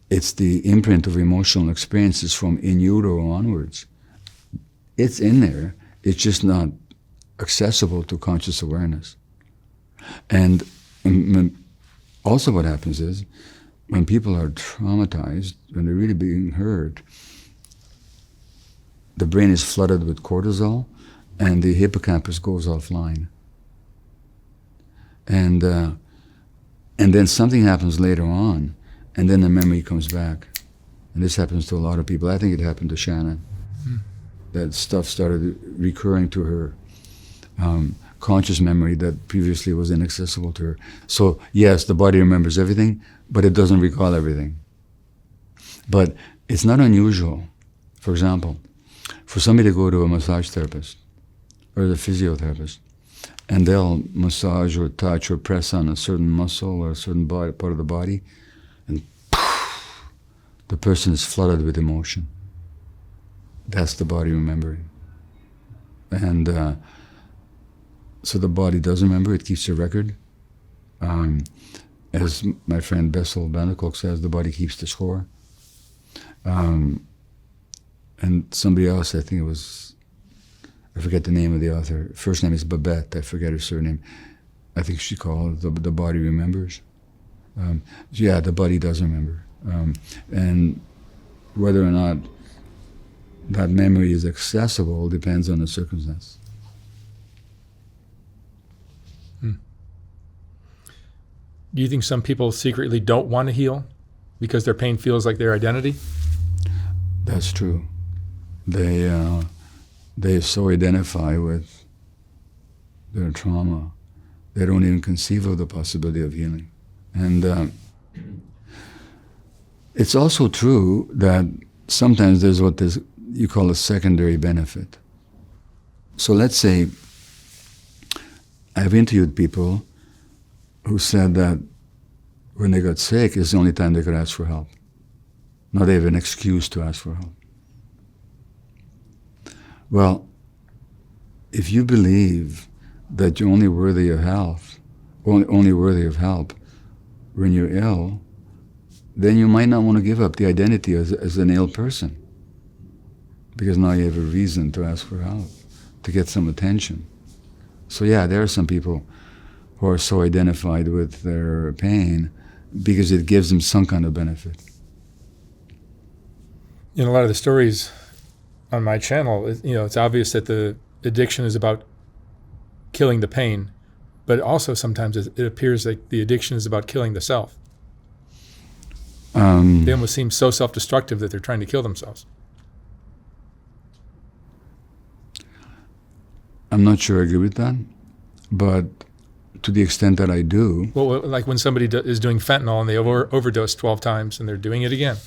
It's the imprint of emotional experiences from in utero onwards. It's in there. It's just not accessible to conscious awareness. And also what happens is, when people are traumatized, when they're really being hurt, the brain is flooded with cortisol, and the hippocampus goes offline. And then something happens later on, and then the memory comes back. And this happens to a lot of people. I think it happened to Shannon. That stuff started recurring to her conscious memory that previously was inaccessible to her. So yes, the body remembers everything, but it doesn't recall everything. But it's not unusual, for example, for somebody to go to a massage therapist or the physiotherapist, and they'll massage or touch or press on a certain muscle or a certain part of the body, and poof, the person is flooded with emotion. That's the body remembering. And so the body does remember, it keeps a record. As my friend Bessel van der Kolk says, the body keeps the score. And somebody else, I think it was, I forget the name of the author. First name is Babette, I forget her surname. I think she called it the body remembers. Yeah, the body does remember. And whether or not that memory is accessible depends on the circumstance. Do you think some people secretly don't want to heal because their pain feels like their identity? That's true. They so identify with their trauma, they don't even conceive of the possibility of healing. And it's also true that sometimes there's what you call a secondary benefit. So let's say I've interviewed people who said that when they got sick, it's the only time they could ask for help. Now they have an excuse to ask for help. Well, if you believe that you're only worthy of health, only worthy of help when you're ill, then you might not want to give up the identity as an ill person, because now you have a reason to ask for help, to get some attention. So yeah, there are some people who are so identified with their pain because it gives them some kind of benefit. In a lot of the stories on my channel, it's obvious that the addiction is about killing the pain, but also sometimes it appears like the addiction is about killing the self. They almost seem so self-destructive that they're trying to kill themselves. I'm not sure I agree with that, but to the extent that I do. Well, like when somebody is doing fentanyl and they overdose 12 times and they're doing it again.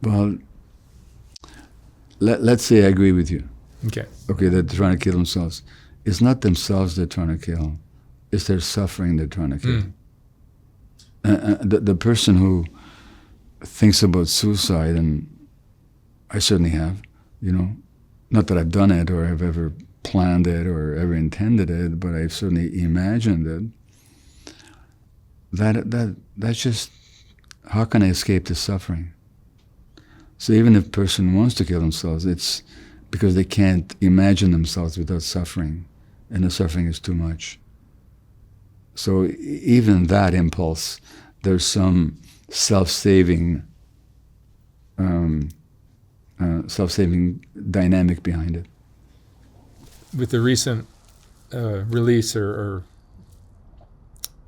Well, let's say I agree with you. Okay, they're trying to kill themselves. It's not themselves they're trying to kill. It's their suffering they're trying to kill. The person who thinks about suicide, and I certainly have, not that I've done it or have ever planned it or ever intended it, but I've certainly imagined it. That's just, how can I escape the suffering? So even if a person wants to kill themselves, it's because they can't imagine themselves without suffering, and the suffering is too much. So even that impulse, there's some self-saving dynamic behind it. With the recent release or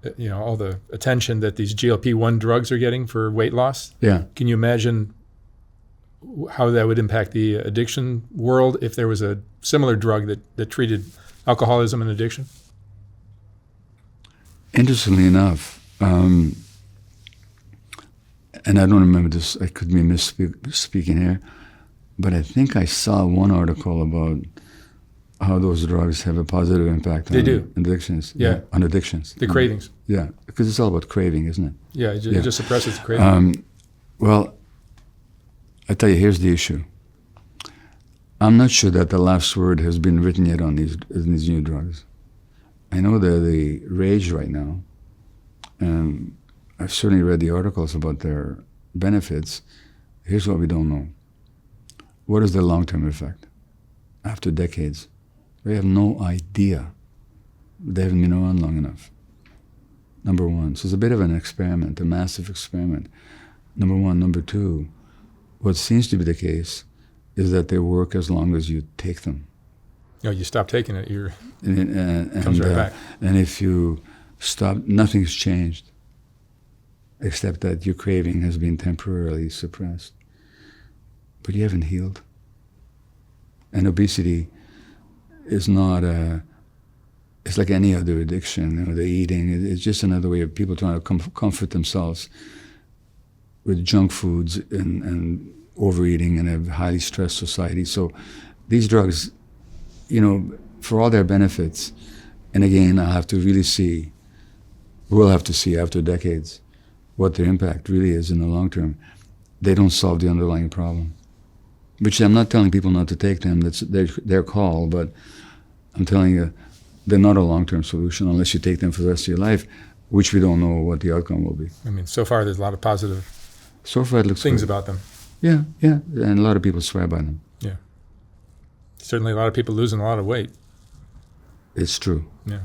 all the attention that these GLP-1 drugs are getting for weight loss, can you imagine how that would impact the addiction world if there was a similar drug that treated alcoholism and addiction? Interestingly enough, and I don't remember this, I could be misspeaking here, but I think I saw one article about how those drugs have a positive impact on addictions. Yeah. On addictions. The cravings. Yeah, because it's all about craving, isn't it? Yeah, it just suppresses the craving. Well, I tell you, here's the issue. I'm not sure that the last word has been written yet on these new drugs. I know they're the rage right now, and I've certainly read the articles about their benefits. Here's what we don't know. What is the long-term effect after decades? We have no idea. They haven't been around long enough. Number one. So it's a bit of an experiment, a massive experiment. Number one. Number two, what seems to be the case is that they work as long as you take them. You stop taking it, it comes right back. And if you stop, nothing's changed, except that your craving has been temporarily suppressed. But you haven't healed. And obesity is not it's like any other addiction, the eating. It's just another way of people trying to comfort themselves with junk foods and overeating in a highly stressed society. So these drugs, for all their benefits, and again, we'll have to see after decades what their impact really is in the long term. They don't solve the underlying problem. Which I'm not telling people not to take them, that's their call, but I'm telling you, they're not a long-term solution unless you take them for the rest of your life, which we don't know what the outcome will be. I mean, so far there's a lot of positive things about them. Yeah, and a lot of people swear by them. Yeah. Certainly a lot of people losing a lot of weight. It's true. Yeah.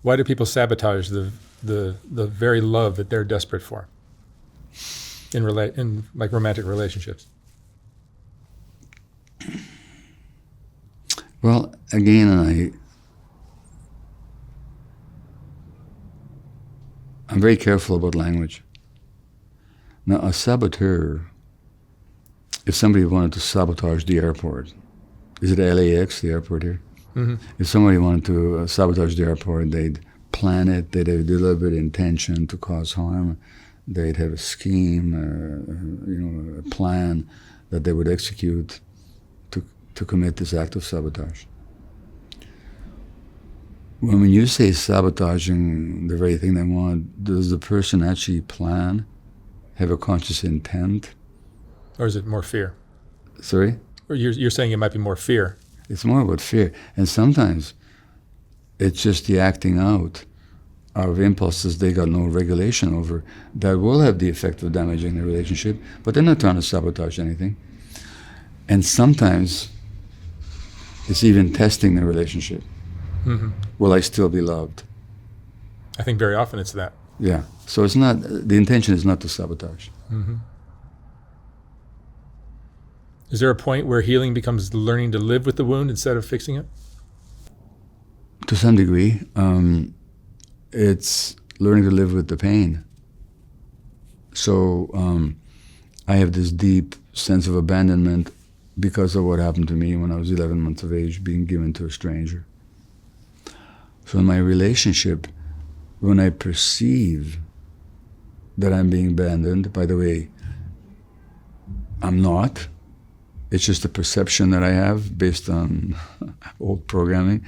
Why do people sabotage the very love that they're desperate for in like romantic relationships? Well, again, I'm very careful about language. Now, a saboteur, if somebody wanted to sabotage the airport, is it LAX, the airport here? Mm-hmm. If somebody wanted to sabotage the airport, they'd plan it, they'd have a deliberate intention to cause harm, they'd have a scheme, a plan that they would execute to commit this act of sabotage. When you say sabotaging the very thing they want, does the person actually plan, have a conscious intent? Or is it more fear? Sorry? Or you're saying it might be more fear? It's more about fear. And sometimes it's just the acting out of impulses they got no regulation over that will have the effect of damaging the relationship, but they're not trying to sabotage anything. And sometimes it's even testing the relationship. Mm-hmm. Will I still be loved? I think very often it's that. Yeah. So it's not, the intention is not to sabotage. Mm-hmm. Is there a point where healing becomes learning to live with the wound instead of fixing it? To some degree, it's learning to live with the pain. So I have this deep sense of abandonment because of what happened to me when I was 11 months of age, being given to a stranger. So in my relationship, when I perceive that I'm being abandoned, by the way, I'm not. It's just a perception that I have based on old programming.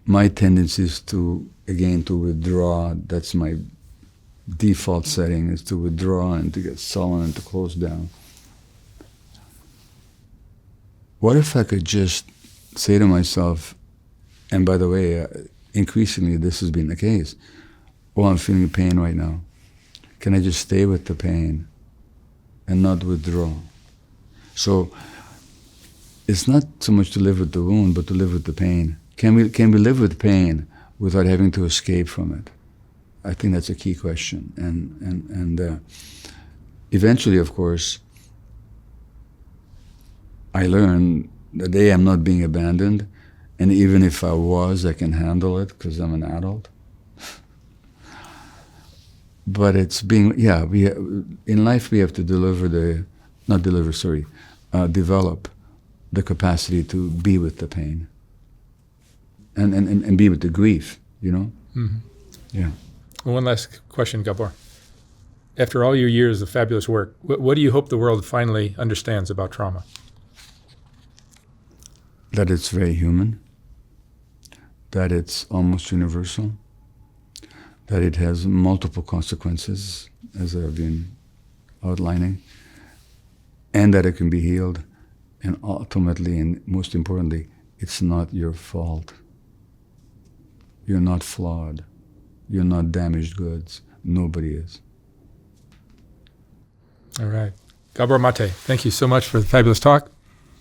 My tendency is to withdraw. That's my default setting, is to withdraw and to get sullen and to close down. What if I could just say to myself, and by the way, increasingly this has been the case, oh, I'm feeling pain right now. Can I just stay with the pain and not withdraw? So it's not so much to live with the wound, but to live with the pain. Can we live with pain without having to escape from it? I think that's a key question. And eventually, of course, I learned that I'm not being abandoned, and even if I was, I can handle it because I'm an adult. But it's being, in life we have to develop the capacity to be with the pain and be with the grief, you know? Mm-hmm. Yeah. Well, one last question, Gabor. After all your years of fabulous work, what do you hope the world finally understands about trauma? That it's very human, that it's almost universal, that it has multiple consequences, as I've been outlining, and that it can be healed. And ultimately, and most importantly, it's not your fault. You're not flawed. You're not damaged goods. Nobody is. All right. Gabor Maté, thank you so much for the fabulous talk.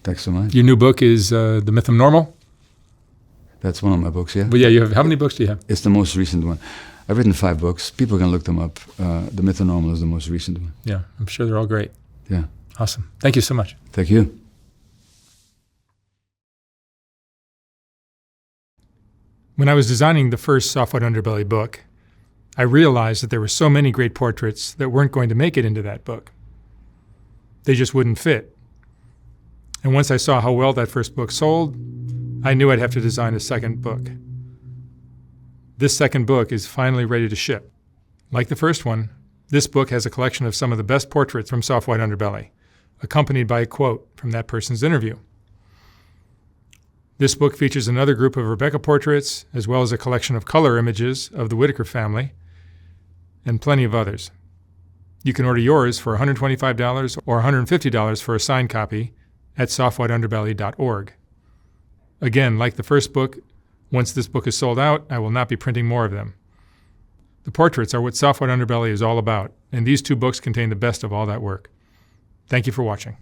Thanks so much. Your new book is The Myth of Normal? That's one of my books, yeah. But yeah, you have, how many books do you have? It's the most recent one. I've written 5 books. People can look them up. The Myth of Normal is the most recent one. Yeah, I'm sure they're all great. Yeah. Awesome. Thank you so much. Thank you. When I was designing the first Soft White Underbelly book, I realized that there were so many great portraits that weren't going to make it into that book. They just wouldn't fit. And once I saw how well that first book sold, I knew I'd have to design a second book. This second book is finally ready to ship. Like the first one, this book has a collection of some of the best portraits from Soft White Underbelly, accompanied by a quote from that person's interview. This book features another group of Rebecca portraits, as well as a collection of color images of the Whitaker family, and plenty of others. You can order yours for $125 or $150 for a signed copy at softwhiteunderbelly.org. Again, like the first book, once this book is sold out, I will not be printing more of them. The portraits are what Soft White Underbelly is all about, and these 2 books contain the best of all that work. Thank you for watching.